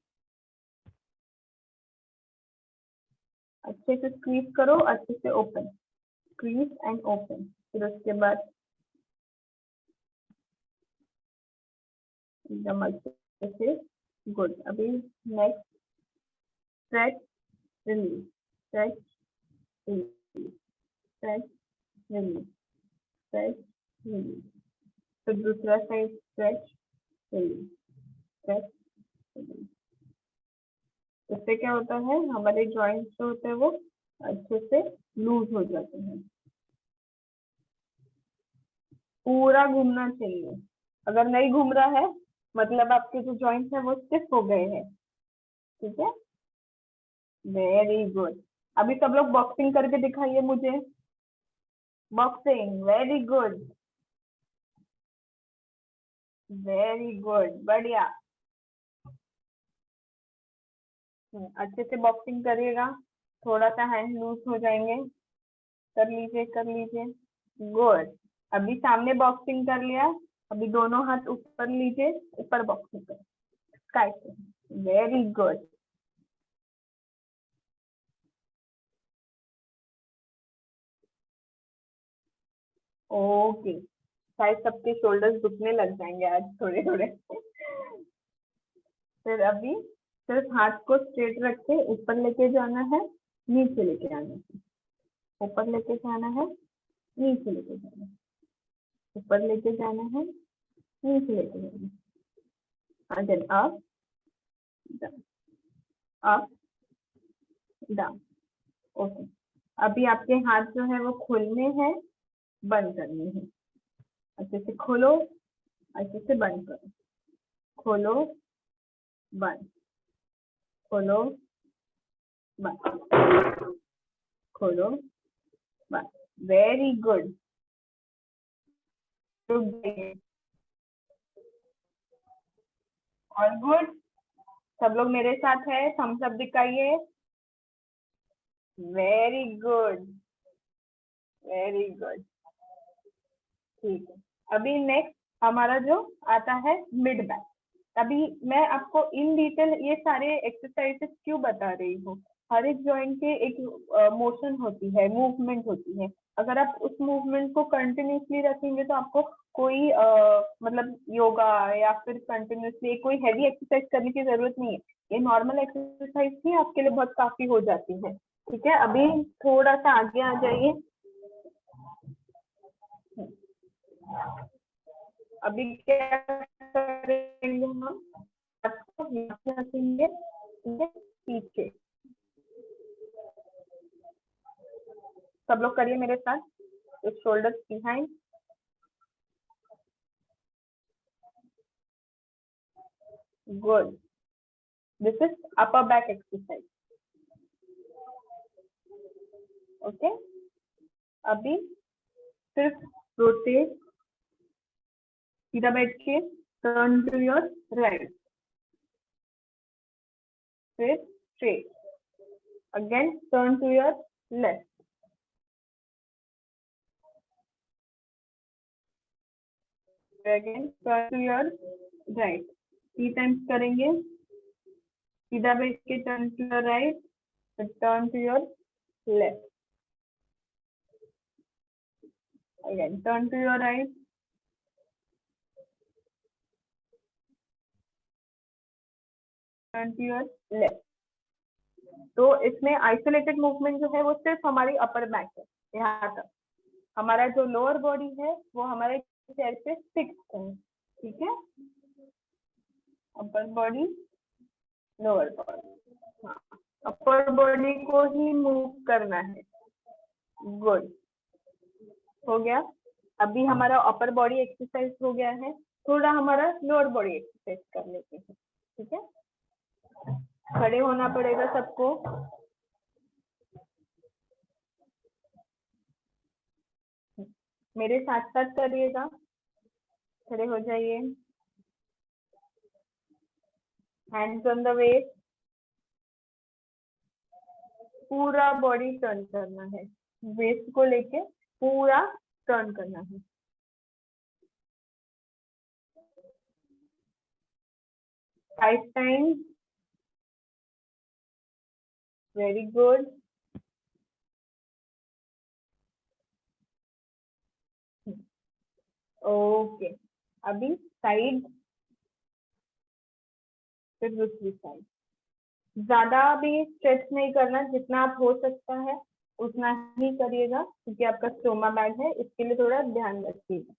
[SPEAKER 3] अच्छे से स्क्वीज करो, अच्छे से ओपन, स्क्वीज एंड ओपन। फिर उसके बाद एकदम अच्छे से, गुड। अभी next stretch release, stretch release, stretch release, stretch release. फिर दूसरा side stretch release, stretch release. इससे क्या होता है, हमारे जॉइंट्स जो होते हैं वो अच्छे से लूज हो जाते हैं, पूरा घूमना चाहिए। अगर नहीं घूम रहा है मतलब आपके जो जॉइंट्स है वो स्टिफ हो गए हैं, ठीक है, वेरी गुड। अभी सब लोग बॉक्सिंग करके दिखाइए मुझे, boxing, very good, very good, बढ़िया। अच्छे से बॉक्सिंग करिएगा, थोड़ा सा हैंड लूज हो जाएंगे, कर लीजिए कर लीजिए। गुड। अभी सामने बॉक्सिंग कर लिया, अभी दोनों हाथ ऊपर लीजिए, ऊपर बॉक्सिंग कर, स्काई से। Very good. ओके, शायद सबके शोल्डर्स दुखने लग जाएंगे आज थोड़े थोड़े। फिर अभी सिर्फ हाथ को स्ट्रेट रख के ऊपर लेके जाना है, नीचे लेके आना है, ऊपर लेके जाना है, नीचे लेके जाना है, ऊपर लेके जाना है, नीचे लेके जाना है, then up down, up down. Okay, अभी आपके हाथ जो है वो खोलने हैं, बंद करने हैं। अच्छे से खोलो, अच्छे से बंद करो, खोलो बंद, खोलो बंद, खोलो बंद। Very good. और गुड। सब लोग मेरे साथ है, थम्स अप दिखाइए। Very good, very good. ठीक है, अभी नेक्स्ट हमारा जो आता है मिड बैक। अभी मैं आपको इन डिटेल ये सारे एक्सरसाइजेस क्यों बता रही हूँ। हर एक जॉइंट के एक मोशन होती है, मूवमेंट होती है। अगर आप उस मूवमेंट को कंटिन्यूसली रखेंगे तो आपको कोई मतलब योगा या फिर कंटिन्यूसली कोई हैवी एक्सरसाइज करने की जरूरत नहीं है। ये नॉर्मल एक्सरसाइज ही आपके लिए बहुत काफी हो जाती है। ठीक है, अभी थोड़ा सा आगे आ जाइए। अभी क्या करेंगे हम, रखेंगे पीछे। सब लोग करिए मेरे साथ, shoulders behind. Good. This is upper back exercise. Okay, अभी सिर्फ रोटेट, सीधा बैठ के टर्न टू योर राइट, फिर straight, again turn to your left, again turn to your right. 3 times करेंगे। सीधा बैठ के टर्न टू योर राइट, फिर turn to your left, again turn to your right, turn to your left. तो इसमें isolated movement जो है वो सिर्फ हमारी अपर बैक है, यहाँ तक। हमारा जो लोअर बॉडी है वो हमारे चेयर पे फिक्स है। ठीक है, अपर बॉडी, लोअर बॉडी, हाँ, अपर बॉडी को ही मूव करना है। गुड, हो गया। अभी हमारा अपर बॉडी एक्सरसाइज हो गया है, थोड़ा हमारा लोअर बॉडी एक्सरसाइज कर लेते हैं। ठीक है, खड़े होना पड़ेगा सबको। मेरे साथ साथ करिएगा, खड़े हो जाइए, हैंड्स ऑन द वेस्ट, पूरा बॉडी टर्न करना है, वेस्ट को लेके पूरा टर्न करना है। 5 टाइम्स। Very good. ओके, अभी साइड, फिर दूसरी साइड। ज्यादा भी स्ट्रेच नहीं करना, जितना आप हो सकता है उतना ही करिएगा, क्योंकि आपका स्टोमा बैग है, इसके लिए थोड़ा ध्यान रखिएगा।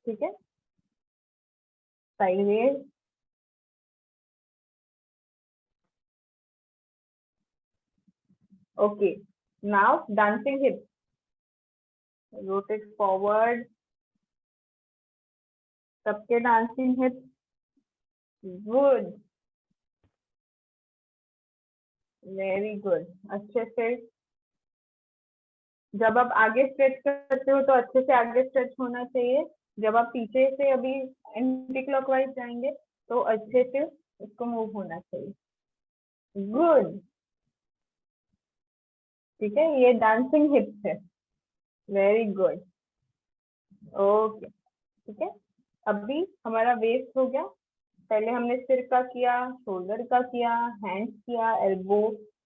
[SPEAKER 3] ठीक है, sideways, okay. Now dancing hip, rotate forward, सबके dancing hip. Good, very good. अच्छे से, जब आप आगे स्ट्रेच करते हो तो अच्छे से आगे स्ट्रेच होना चाहिए। जब आप पीछे से अभी एंटी क्लॉकवाइज जाएंगे तो अच्छे से उसको मूव होना चाहिए। गुड, ठीक है, ये डांसिंग हिप्स है। Very good. ओके, ठीक है। अभी हमारा वेस्ट हो गया। पहले हमने सिर का किया, शोल्डर का किया, हैंड्स किया, एल्बो,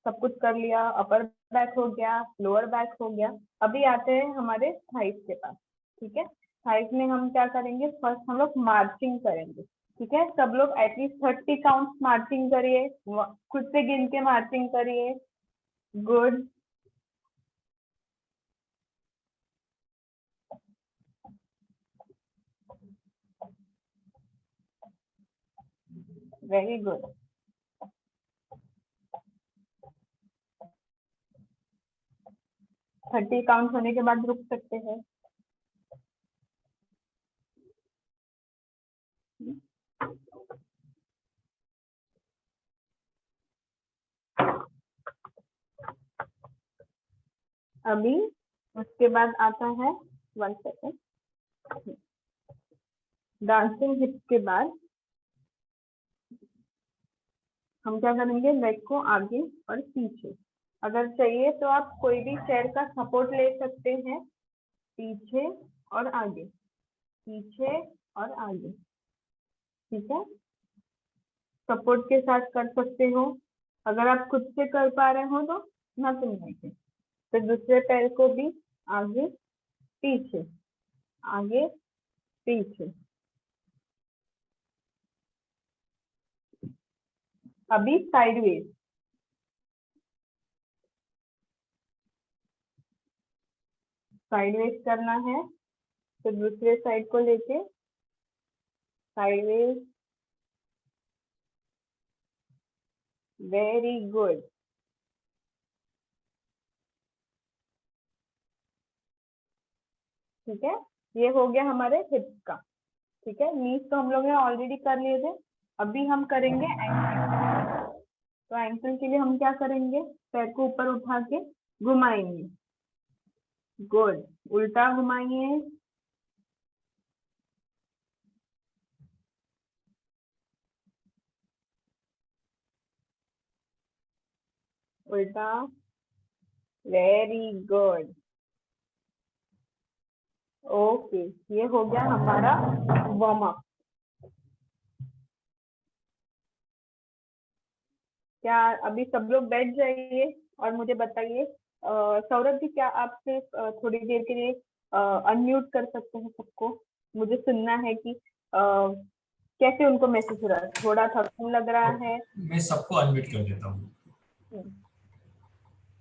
[SPEAKER 3] सब कुछ कर लिया। अपर बैक हो गया, लोअर बैक हो गया। अभी आते हैं हमारे थाइस के पास। ठीक है, थाइस में हम क्या करेंगे, फर्स्ट हम लोग मार्चिंग करेंगे। ठीक है, सब लोग एटलीस्ट 30 काउंट्स मार्चिंग करिए, खुद से गिन के मार्चिंग करिए। Good. Very good. Thirty count होने के बाद रुक सकते हैं। अभी उसके बाद आता है 1 सेकेंड, डांसिंग हिप्स के बाद हम क्या करेंगे, लेग को आगे और पीछे। अगर चाहिए तो आप कोई भी चेयर का सपोर्ट ले सकते हैं। पीछे और आगे, पीछे और आगे। ठीक है, सपोर्ट के साथ कर सकते हो। अगर आप खुद से कर पा रहे हो तो नथिंग नहीं। फिर दूसरे पैर को भी आगे पीछे, आगे पीछे। अभी साइडवेज, साइडवेज करना है। तो दूसरे साइड को लेके साइडवेज। Very good. ठीक है, ये हो गया हमारे हिप्स का। ठीक है, नीज तो हम लोग ने ऑलरेडी कर लिए थे। अभी हम करेंगे एंकल। तो एंकल के लिए हम क्या करेंगे, पैर को ऊपर उठा के घुमाएंगे। गुड, उल्टा घुमाइए। उल्टा। Very good. ओके, ये हो गया हमारा वार्म अप। क्या अभी सब लोग बैठ जाइए और मुझे बताइए, सौरभ जी क्या आपसे थोड़ी देर के लिए अनम्यूट कर सकते हैं सबको? मुझे सुनना है कि कैसे उनको महसूस हो रहा है, थोड़ा थकान लग रहा है?
[SPEAKER 2] मैं सबको अनम्यूट कर देता हूँ।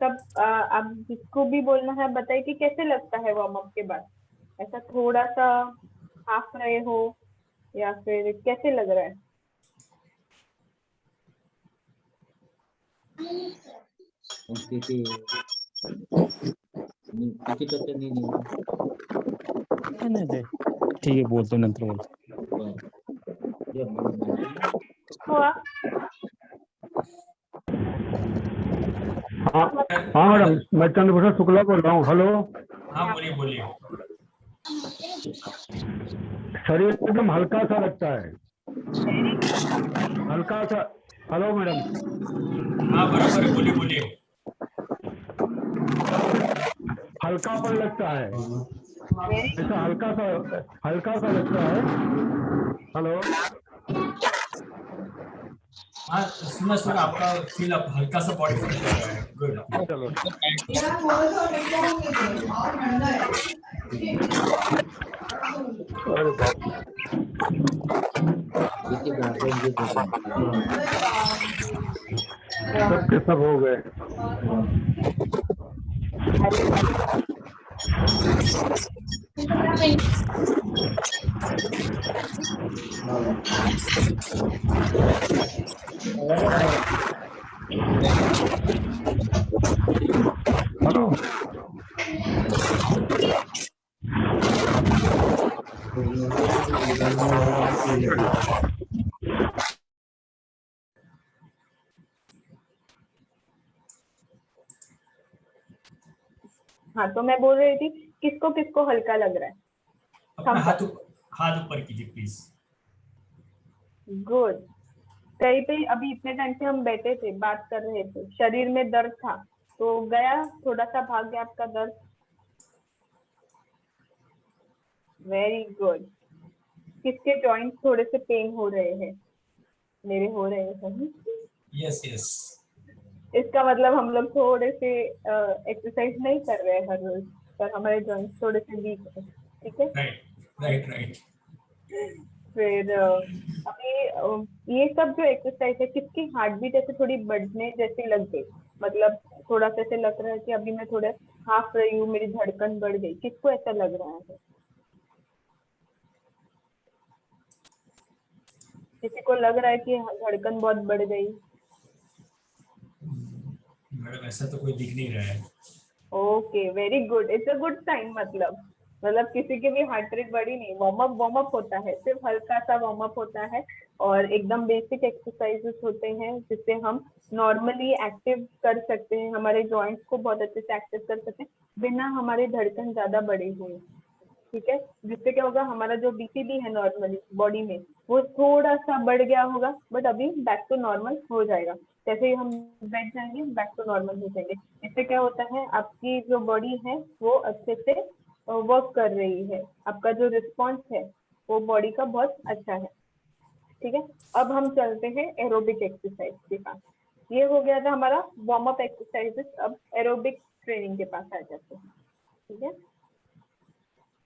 [SPEAKER 3] तब आप जिसको भी बोलना है बताइए कि कैसे लगता है वार्म अप के बाद। ऐसा थोड़ा सा हाफ रहे हो या फिर कैसे लग रहा है?
[SPEAKER 4] नहीं ठीक है, बोलते नंतर बोलते।
[SPEAKER 3] हुआ?
[SPEAKER 5] हाँ मैडम, मैं चंद्रभूषण शुक्ला बोल रहा हूँ। हेलो।
[SPEAKER 2] हाँ बोलिए बोलिए।
[SPEAKER 5] शरीर एकदम हल्का सा लगता है, हल्का सा। Hello madam.
[SPEAKER 2] हाँ बराबर है, बोलिए बोलिए।
[SPEAKER 5] हल्कापन लगता है, ऐसा हल्का सा लगता है। हेलो।
[SPEAKER 2] हाँ सुना आपका फील, आप हल्का सा बॉडी फील कर रहा है। गुड।
[SPEAKER 5] चलो। अरे बाप, सब के सब हो गए। हेलो।
[SPEAKER 3] हाँ, तो मैं बोल रही थी किसको किसको हल्का लग रहा है?
[SPEAKER 2] अपना हाथ ऊपर कीजिए प्लीज।
[SPEAKER 3] गुड। कहीं पे अभी इतने टाइम से हम बैठे थे, बात कर रहे थे, शरीर में दर्द था, तो गया, थोड़ा सा भाग गया आपका दर्द? Very good. किसके जॉइंट्स थोड़े से पेन हो रहे हैं? मेरे हो रहे हैं सही।
[SPEAKER 2] Yes yes.
[SPEAKER 3] इसका मतलब हम लोग थोड़े से एक्सरसाइज नहीं कर रहे हैं हर रोज, पर हमारे जॉइंट्स थोड़े से वीक है। ठीक है।
[SPEAKER 2] Right right right.
[SPEAKER 3] फिर अभी ये सब जो एक्सरसाइज है, किसकी हार्ट बीट ऐसे थोड़ी बढ़ने जैसी लग गई, मतलब थोड़ा सा ऐसे लग रहा है कि अभी मैं थोड़ा हाफ रही हूँ, मेरी धड़कन बढ़ गई, किसको ऐसा लग रहा है? किसी को लग रहा है कि धड़कन बहुत बढ़ गई?
[SPEAKER 2] मैडम ऐसा तो कोई दिख नहीं रहा है।
[SPEAKER 3] Okay, very good, it's a good sign. मतलब किसी की भी हार्ट रेट बढ़ी नहीं। वार्म अप होता है, सिर्फ हल्का सा वार्म अप होता है और एकदम बेसिक एक्सरसाइजेस होते हैं जिससे हम नॉर्मली एक्टिव कर सकते हैं, हमारे जॉइंट्स को बहुत अच्छे से एक्टिव कर सकते हैं बिना हमारे धड़कन ज्यादा बढ़े हुए। ठीक है। जिससे क्या होगा, हमारा जो बीपी है नॉर्मली बॉडी में वो थोड़ा सा बढ़ गया होगा, बट अभी बैक टू नॉर्मल हो जाएगा। जैसे ही हम बैठ जाएंगे बैक टू नॉर्मल हो जाएंगे। इससे क्या होता है, आपकी जो बॉडी है वो अच्छे से वर्क कर रही है, आपका जो रिस्पॉन्स है वो बॉडी का बहुत अच्छा है। ठीक है। अब हम चलते हैं एरोबिक एक्सरसाइज के पास। ये हो गया था हमारा वार्म अप एक्सरसाइजेस। अब एरोबिक ट्रेनिंग के पास आ जाते हैं। ठीक है।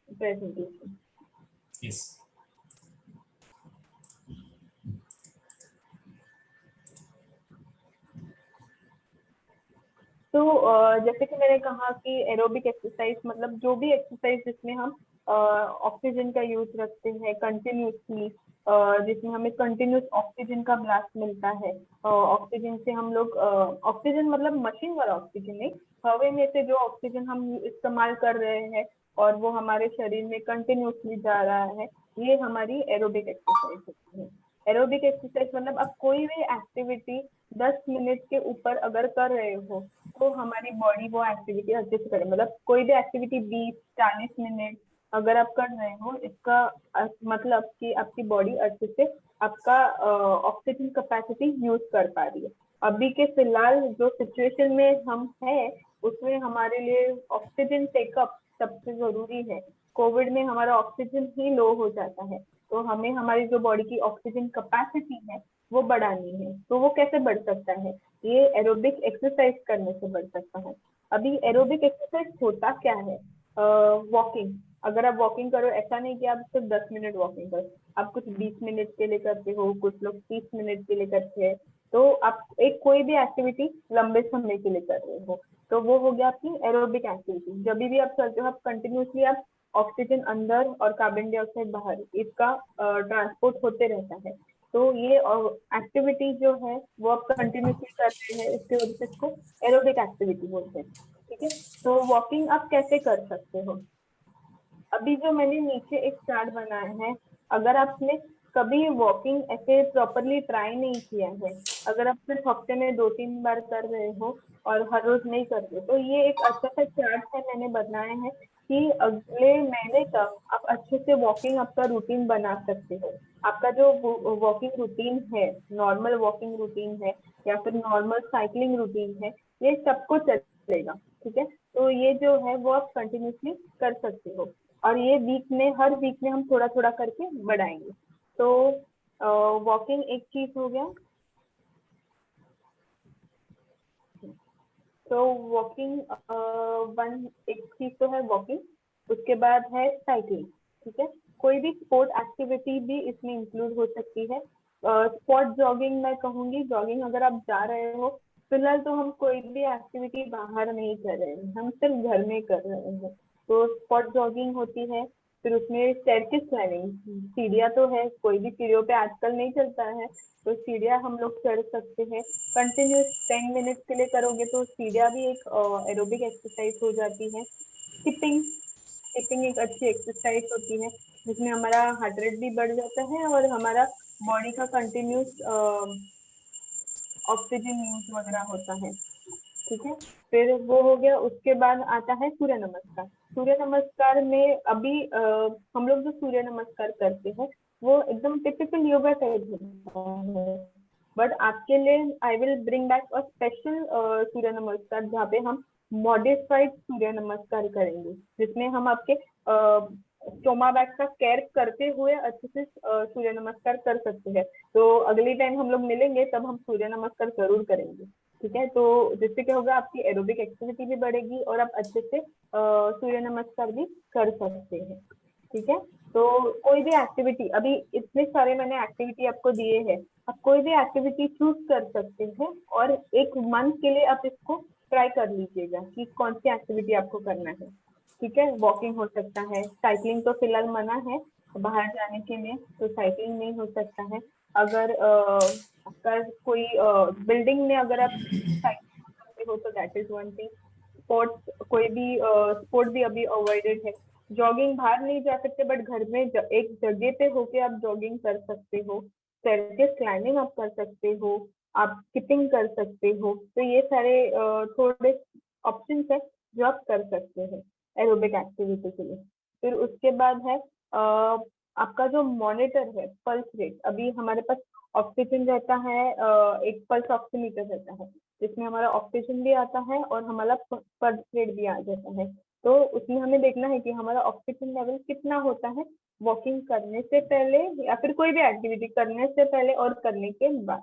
[SPEAKER 3] प्रेजेंटेशन।
[SPEAKER 2] यस।
[SPEAKER 3] तो जैसे कि मैंने कहा कि एरोबिक एक्सरसाइज मतलब जो भी एक्सरसाइज जिसमें हम ऑक्सीजन का यूज रखते हैं कंटिन्यूसली, जिसमें हमें कंटिन्यूस ऑक्सीजन का ब्लास्ट मिलता है। ऑक्सीजन से हम लोग ऑक्सीजन मतलब मशीन वाला ऑक्सीजन नहीं, हवा में से जो ऑक्सीजन हम इस्तेमाल कर रहे हैं और वो हमारे शरीर में कंटिन्यूसली जा रहा है, ये हमारी एरोबिक एक्सरसाइज होती है। एरोबिक एक्सरसाइज मतलब आप कोई भी एक्टिविटी 10 मिनट के ऊपर अगर कर रहे हो तो हमारी बॉडी वो एक्टिविटी अच्छे से करे। मतलब कोई भी एक्टिविटी 20-40 मिनट अगर आप कर रहे हो, इसका मतलब कि आपकी बॉडी अच्छे से आपका ऑक्सीजन कैपेसिटी यूज कर पा रही है। अभी के फिलहाल जो सिचुएशन में हम हैं उसमें हमारे लिए ऑक्सीजन टेकअप सबसे जरूरी है। कोविड में हमारा ऑक्सीजन ही लो हो जाता है, तो हमें हमारी जो बॉडी की ऑक्सीजन कैपेसिटी है वो बढ़ानी है। तो वो कैसे बढ़ सकता है? ये एरोबिक एक्सरसाइज करने से बढ़ सकता है। अभी एरोबिक एक्सरसाइज होता क्या है? वॉकिंग। अगर आप वॉकिंग करो, ऐसा नहीं कि आप सिर्फ 10 मिनट वॉकिंग करो, आप कुछ 20 मिनट के लिए करते हो, कुछ लोग 30 मिनट के लिए करते हैं। तो आप एक कोई भी एक्टिविटी लंबे समय के लिए कर रहे हो तो वो हो गया आपकी एरोबिक एक्टिविटी। जब भी आप चलते हो आप कंटिन्यूसली आप ऑक्सीजन अंदर और कार्बन डाइऑक्साइड बाहर, इसका ट्रांसपोर्ट होते रहता है। तो ये एक्टिविटी जो है वो आप कंटिन्यूसली कर रहे हैं, इसकी वजह से इसको एरोबिक एक्टिविटी बोलते हैं। ठीक है। तो वॉकिंग आप कैसे कर सकते हो? अभी जो मैंने नीचे एक चार्ट बनाया है, अगर आपने कभी वॉकिंग ऐसे प्रॉपरली ट्राई नहीं किया है, अगर आप सिर्फ हफ्ते में 2-3 बार कर रहे हो और हर रोज नहीं करते, तो ये एक अच्छा सा चार्ट है मैंने बनाया है कि अगले महीने तक आप अच्छे से वॉकिंग आपका रूटीन बना सकते हो। आपका जो वॉकिंग रूटीन है, नॉर्मल वॉकिंग रूटीन है या फिर नॉर्मल साइकिलिंग रूटीन है, ये सबको चलेगा। ठीक है। तो ये जो है वो आप कंटिन्यूसली कर सकते हो और ये हर वीक में हम थोड़ा थोड़ा करके बढ़ाएंगे। तो वॉकिंग एक चीज हो गया। तो वॉकिंग एक चीज तो है वॉकिंग, उसके बाद है साइकिलिंग। ठीक है। कोई भी स्पोर्ट एक्टिविटी भी इसमें इंक्लूड हो सकती है। स्पॉट जॉगिंग मैं कहूंगी, जॉगिंग अगर आप जा रहे हो, फिलहाल तो हम कोई भी एक्टिविटी बाहर नहीं कर रहे हैं, हम सिर्फ घर में कर रहे हैं। तो स्पॉट जॉगिंग होती है। फिर उसमें स्टेयरकेस क्लाइंबिंग, सीढ़ियाँ तो है, कोई भी सीढ़ियों पे आजकल नहीं चलता है, तो सीढ़ियाँ हम लोग चढ़ सकते हैं। कंटिन्यूस 10 मिनट के लिए करोगे तो सीढ़ियाँ भी एक एरोबिक एक्सरसाइज हो जाती है। स्किपिंग, स्किपिंग एक अच्छी एक्सरसाइज होती है जिसमें हमारा हार्ट रेट भी बढ़ जाता है और हमारा बॉडी का कंटिन्यूस ऑक्सीजन यूज वगैरह होता है। ठीक है। फिर वो हो गया। उसके बाद आता है सूर्य नमस्कार। सूर्य नमस्कार में अभी हम लोग जो सूर्य नमस्कार करते हैं वो एकदम टिपिकल योगा टाइप होता है। बट आपके लिए I will bring back a special surya namaskar जहाँ पे हम मॉडिफाइड सूर्य नमस्कार करेंगे, जिसमें हम आपके स्टोमा बैक का केयर करते हुए अच्छे से सूर्य नमस्कार कर सकते हैं। तो अगली टाइम हम लोग मिलेंगे तब हम सूर्य नमस्कार जरूर करेंगे, ठीक है। तो जिससे क्या होगा, आपकी एरोबिक एक्टिविटी भी बढ़ेगी और आप अच्छे से सूर्य नमस्कार भी कर सकते हैं, ठीक है। तो कोई भी एक्टिविटी, अभी इतने सारे मैंने एक्टिविटी आपको दिए हैं, आप कोई भी एक्टिविटी चूज कर सकते हैं और एक मंथ के लिए आप इसको ट्राई कर लीजिएगा कि कौन सी एक्टिविटी आपको करना है, ठीक है। वॉकिंग हो सकता है, साइकिलिंग तो फिलहाल मना है बाहर जाने के लिए, तो साइकिलिंग नहीं हो सकता है। अगर आपका कोई बिल्डिंग में अगर आप साइकिलिंग करते हो तो that is one thing. Sports, कोई भी स्पोर्ट भी अभी अवॉइडेड है। जॉगिंग बाहर नहीं जा सकते, बट घर में एक जगह पे होके आप जॉगिंग कर सकते हो, स्टेयरकेस क्लाइंबिंग आप कर सकते हो, आप स्किपिंग कर सकते हो। तो ये सारे थोड़े ऑप्शंस है जो आप कर सकते हैं एरोबिक एक्टिविटी के लिए। फिर उसके बाद है आपका जो मॉनिटर है पल्स रेट। अभी हमारे पास ऑक्सीजन रहता है, एक पल्स ऑक्सीमीटर रहता है जिसमें हमारा ऑक्सीजन भी आता है और हमारा पल्स रेट भी आ जाता है। तो उसमें हमें देखना है कि हमारा ऑक्सीजन लेवल कितना होता है वॉकिंग करने से पहले या फिर कोई भी एक्टिविटी करने से पहले और करने के बाद,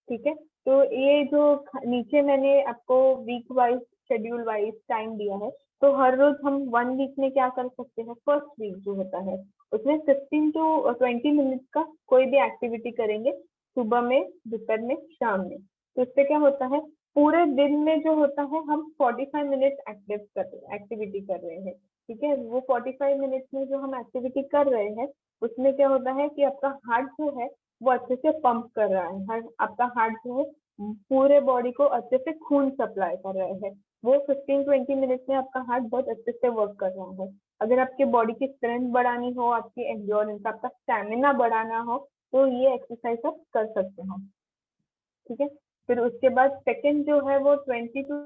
[SPEAKER 3] ठीक है। तो ये जो नीचे मैंने आपको week wise schedule wise time दिया है, तो हर रोज हम 1 वीक में क्या कर सकते हैं। फर्स्ट वीक जो होता है उसमें 15 to 20 मिनट का कोई भी एक्टिविटी करेंगे, सुबह में, दोपहर में, शाम में। तो इससे क्या होता है, पूरे दिन में जो होता है हम 45 मिनट एक्टिविटी कर रहे हैं, ठीक है। वो 45 मिनट में जो हम एक्टिविटी कर रहे हैं उसमें क्या होता है कि आपका हार्ट जो है वो अच्छे से पंप कर रहा है, आपका हार्ट जो है पूरे बॉडी को अच्छे से खून सप्लाई कर रहा है। वो 15-20 मिनट में आपका हार्ट बहुत अच्छे से वर्क कर रहा है। अगर आपके बॉडी की स्ट्रेंथ बढ़ानी हो, आपकी एंड्योरेंस, आपका स्टैमिना बढ़ाना हो, तो ये एक्सरसाइज आप कर सकते हो, ठीक है। फिर उसके बाद सेकंड जो है वो 20 to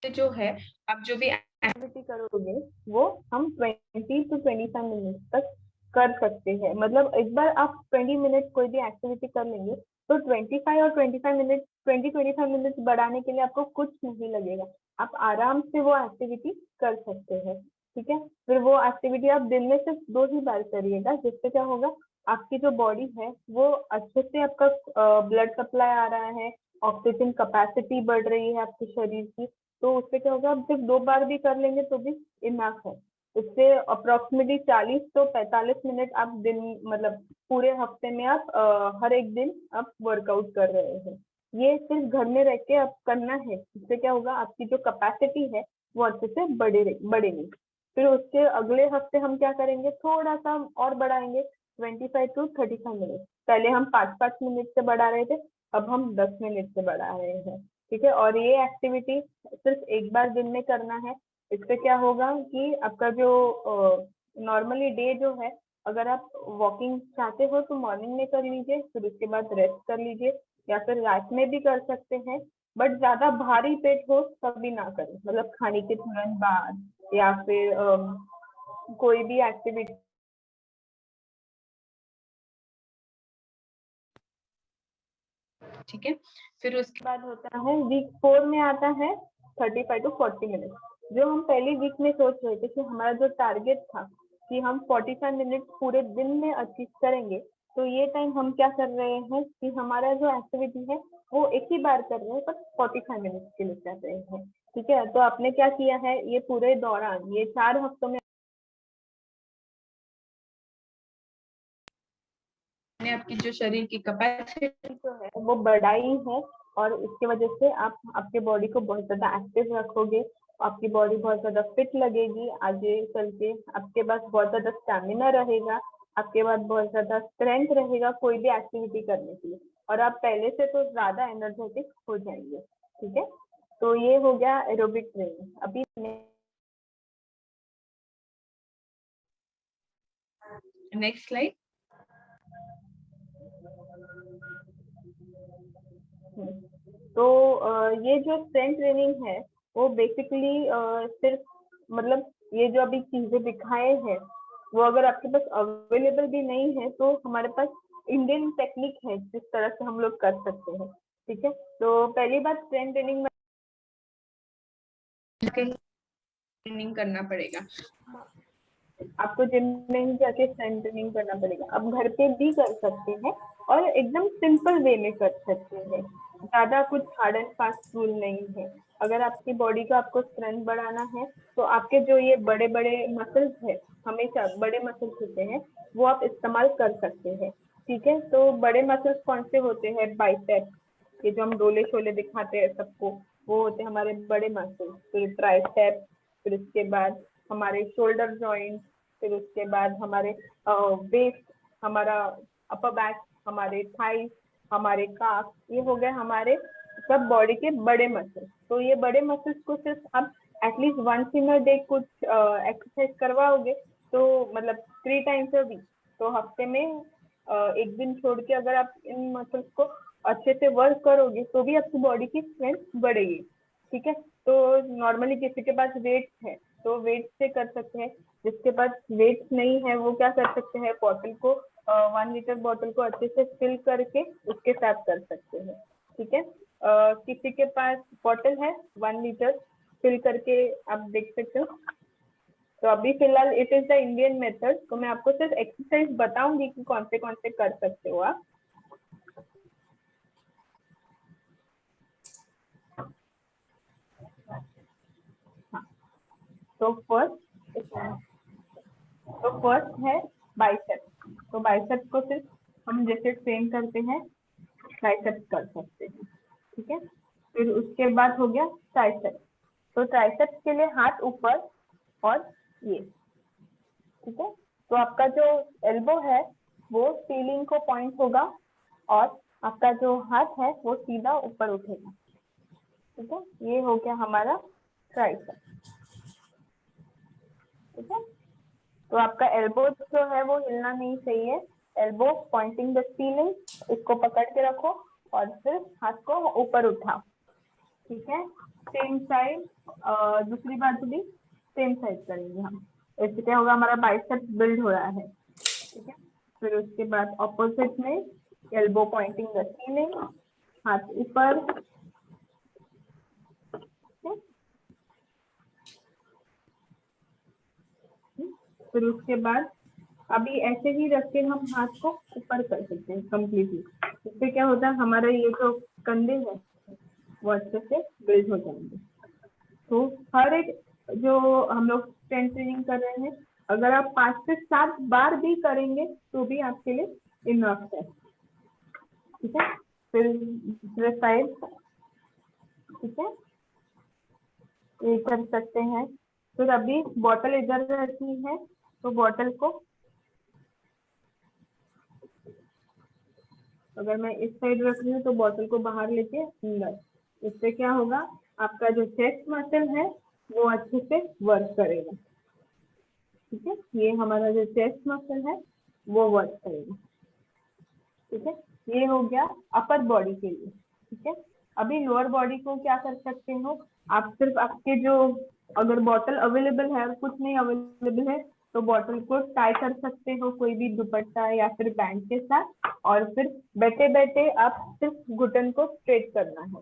[SPEAKER 3] जो है, आप जो भी एक्टिविटी करोगे वो हम 20 to 25 मिनट तक कर सकते हैं। मतलब एक बार आप 20 मिनट कोई भी एक्टिविटी कर लेंगे तो 25 और 25 मिनट, 20-25 मिनट बढ़ाने के लिए आपको कुछ नहीं लगेगा, आप आराम से वो एक्टिविटी कर सकते हैं, ठीक है। फिर वो एक्टिविटी आप दिन में सिर्फ 2 ही बार करिएगा, जिससे क्या होगा, आपकी जो बॉडी है वो अच्छे से, आपका ब्लड सप्लाई आ रहा है, ऑक्सीजन कैपेसिटी बढ़ रही है आपके शरीर की। तो उससे क्या होगा, आप सिर्फ 2 बार भी कर लेंगे तो भी इनफ है। इससे अप्रोक्सीमेटली 40 to 45 मिनट आप दिन, मतलब पूरे हफ्ते में आप हर एक दिन आप वर्कआउट कर रहे हैं। ये सिर्फ घर में रह के आप करना है, इससे क्या होगा, आपकी जो कैपेसिटी है वो अच्छे से बढ़ेगी। फिर उसके अगले हफ्ते हम क्या करेंगे, थोड़ा सा और बढ़ाएंगे, 25 to 35 मिनट। पहले हम 5-5 मिनट से बढ़ा रहे थे, अब हम 10 मिनट से बढ़ा रहे हैं, ठीक है। और ये एक्टिविटी सिर्फ एक बार दिन में करना है। इससे क्या होगा कि आपका जो नॉर्मली डे जो है, अगर आप वॉकिंग चाहते हो तो मॉर्निंग में कर लीजिए, फिर उसके बाद रेस्ट कर लीजिए, या फिर रात में भी कर सकते हैं। बट ज्यादा भारी पेट हो तभी ना करें, मतलब खाने के तुरंत बाद, या फिर कोई भी एक्टिविटी, ठीक है। फिर उसके बाद होता है वीक 4 में आता है 35 to 40 मिनट। जो हम पहली वीक में सोच रहे थे कि हमारा जो टारगेट था कि हम 45 मिनट पूरे दिन में अचीव करेंगे, तो ये टाइम हम क्या कर रहे हैं कि हमारा जो एक्टिविटी है वो एक ही बार कर रहे हैं, पर 45 मिनट के लिए कर रहे हैं, ठीक है। तो आपने क्या किया है, ये पूरे दौरान, ये 4 हफ्तों में आपकी जो शरीर की कैपेसिटी जो है वो बढ़ाई है, और इसकी वजह से आप आपके बॉडी को बहुत ज्यादा एक्टिव रखोगे, आपकी बॉडी बहुत ज्यादा फिट लगेगी, आगे चल के आपके पास बहुत ज्यादा स्टैमिना रहेगा, आपके पास बहुत ज्यादा स्ट्रेंथ रहेगा कोई भी एक्टिविटी करने के लिए, और आप पहले से तो ज्यादा एनर्जेटिक हो जाएंगे, ठीक है। तो ये हो गया एरोबिक ट्रेनिंग। अभी नेक्स्ट स्लाइड। तो ये जो स्ट्रेंथ ट्रेनिंग है वो बेसिकली सिर्फ, मतलब ये जो अभी चीजें दिखाए हैं वो अगर आपके पास अवेलेबल भी नहीं है तो हमारे पास इंडियन टेक्निक है जिस तरह से हम लोग कर सकते हैं। ठीक है, तो पहली बात स्ट्रेंथ ट्रेनिंग में ट्रेनिंग करना पड़ेगा, आपको जिम में ही जाके स्ट्रेंथ ट्रेनिंग करना पड़ेगा। आप घर पे भी कर सकते हैं और एकदम सिंपल वे में कर सकते हैं, ज्यादा कुछ हार्ड एंड फास्ट रूल नहीं है। अगर आपकी बॉडी का आपको स्ट्रेंथ बढ़ाना है तो आपके जो ये बड़े बड़े मसल्स है, हमेशा बड़े मसल्स होते हैं, वो आप इस्तेमाल कर सकते हैं। ठीक है, तो बड़े मसल्स कौन से होते हैं? बाइसेप्स, ये जो हम डोले शोले दिखाते हैं सबको, वो होते हैं हमारे बड़े मसल्स। फिर ट्राइसेप्स, फिर उसके बाद हमारे शोल्डर जॉइंट, फिर उसके बाद हमारे वेस्ट, हमारा अपर बैक, हमारे थाई, हमारे काफ, ये हो गए हमारे सब बॉडी के बड़े मसल्स। तो ये बड़े मसल्स को सिर्फ आप at least once in a day कुछ एक्सरसाइज करवाओगे तो मतलब 3 टाइम्स अ वीक, तो हफ्ते में एक दिन छोड़ के अगर आप इन मसल्स को अच्छे से वर्क करोगे तो भी आपकी बॉडी की स्ट्रेंथ बढ़ेगी। ठीक है, तो नॉर्मली किसी के पास वेट्स है तो वेट से कर सकते हैं, जिसके पास वेट्स नहीं है वो क्या कर सकते हैं, बॉटल को 1 लीटर बॉटल को अच्छे से फिल करके उसके साथ कर सकते हैं। ठीक है, किसी के पास बॉटल है 1 लीटर फिल करके आप देख सकते हो। तो अभी फिलहाल it is the Indian method, तो मैं आपको सिर्फ एक्सरसाइज बताऊंगी कि कौन से कर सकते हो आप। तो फर्स्ट है बाइसेप्स। तो बाइसेप्स को सिर्फ हम जैसे ट्रेन करते हैं ट्राइसेप्स कर सकते हैं। ठीक है, फिर उसके बाद हो गया ट्राइसेप्स। तो ट्राइसेप्स के लिए हाथ ऊपर और ये। ठीक है, तो आपका जो एल्बो है वो सीलिंग को पॉइंट होगा और आपका जो हाथ है वो सीधा ऊपर उठेगा। ठीक है, ये हो गया हमारा ट्राइसेप्स। ठीक है, तो आपका एल्बो जो है वो हिलना नहीं चाहिए, एल्बो पॉइंटिंग द सीलिंग, इसको पकड़ के रखो और फिर हाथ को ऊपर उठाओ। ठीक है, सेम साइड, दूसरी बाजू भी सेम साइड करेंगे हम। इससे क्या होगा, हमारा बाइसेप्स बिल्ड हो रहा है। ठीक है, फिर उसके बाद ऑपोजिट में एल्बो पॉइंटिंग द सीलिंग, हाथ ऊपर। फिर उसके बाद अभी ऐसे ही रख के हम हाथ को ऊपर कर सकते हैं कंप्लीटली। इससे क्या होता है, हमारा ये जो कंधे हैं वो अच्छे से बिल्ड हो जाएंगे। तो हर एक जो हम लोग स्ट्रेंथ ट्रेनिंग कर रहे हैं, अगर आप 5 से 7 बार भी करेंगे तो भी आपके लिए इनफ है। ठीक है, फिर दूसरे साइड, ठीक है, ये कर सकते हैं। फिर अभी बॉटल इधर रखनी है तो बॉटल को अगर मैं इस साइड रख रही हूँ तो बॉटल को बाहर लेके अंदर, इससे क्या होगा, आपका जो चेस्ट मसल है वो अच्छे से वर्क करेगा। ठीक है, ये हमारा जो चेस्ट मसल है वो वर्क करेगा। ठीक है, ये हो गया अपर बॉडी के लिए। ठीक है, अभी लोअर बॉडी को क्या कर सकते हो आप, सिर्फ आपके जो अगर बॉटल अवेलेबल है और कुछ नहीं अवेलेबल है तो बॉटल को टाई कर सकते हो कोई भी दुपट्टा या फिर बैंड के साथ, और फिर बैठे बैठे आप सिर्फ घुटन को स्ट्रेट करना है।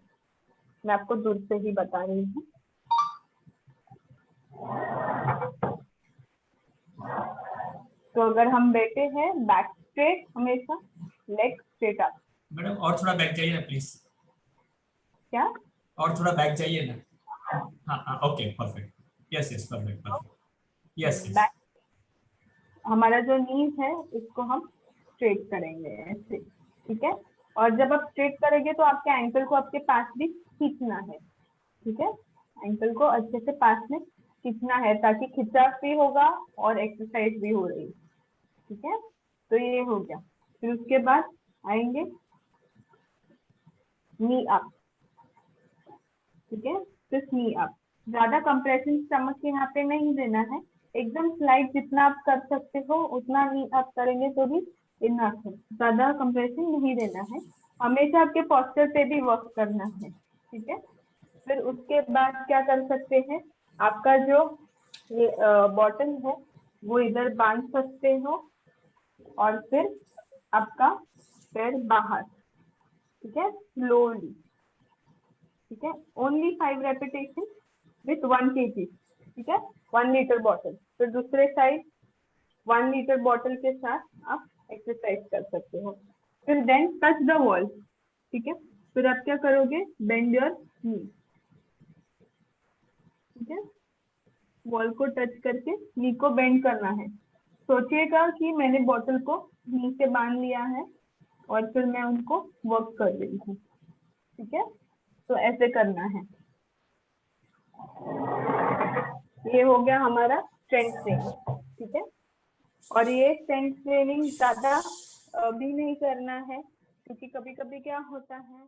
[SPEAKER 3] मैं आपको दूर से ही बता रही हूँ। तो अगर हम बैठे हैं, बैक स्ट्रेट हमेशा, लेग स्ट्रेट अप।
[SPEAKER 2] मैडम और थोड़ा बैक जाइए ना प्लीज।
[SPEAKER 3] क्या?
[SPEAKER 2] और थोड़ा बैक जाइए ना। हाँ हाँ, okay, perfect, yes yes, perfect perfect, yes yes.
[SPEAKER 3] Back, हमारा जो नीज है इसको हम स्ट्रेट करेंगे ऐसे। ठीक है, और जब आप स्ट्रेट करेंगे तो आपके एंकल को आपके पास भी खींचना है। ठीक है, एंकल को अच्छे से पास में खींचना है ताकि खिंचाव भी होगा और एक्सरसाइज भी हो रही है। ठीक है, तो ये हो गया। फिर उसके बाद आएंगे नी अप। ठीक है, सिर्फ नी अप, ज्यादा कंप्रेशन स्टमक के यहाँ पे नहीं देना है, एकदम स्लाइड जितना आप कर सकते हो उतना नी अप करेंगे तो भी इनफ है, ज्यादा कंप्रेशन नहीं देना है। हमेशा आपके पोस्चर पे भी वर्क करना है। ठीक है, फिर उसके बाद क्या कर सकते हैं, आपका जो ये बॉटल है वो इधर बांध सकते हो और फिर आपका पैर बाहर, ठीक है, स्लोली, ठीक है। ओनली 5 रेपिटेशन विथ 1 kg, ठीक है, 1 लीटर बॉटल। फिर दूसरे साइड 1 लीटर बॉटल के साथ आप एक्सरसाइज कर सकते हो। फिर देन टच द वॉल, ठीक है। फिर आप क्या करोगे, बेंड योर नी, ठीक है, वॉल को टच करके नी को बेंड करना है। सोचिएगा कि मैंने बॉटल को नी से बांध लिया है और फिर मैं उनको वर्क कर रही हूँ, ठीक है। तो ऐसे करना है। ये हो गया हमारा स्ट्रेंथ ट्रेनिंग, ठीक है। और ये स्ट्रेंथ ट्रेनिंग ज्यादा भी नहीं करना है, क्योंकि कभी कभी क्या होता है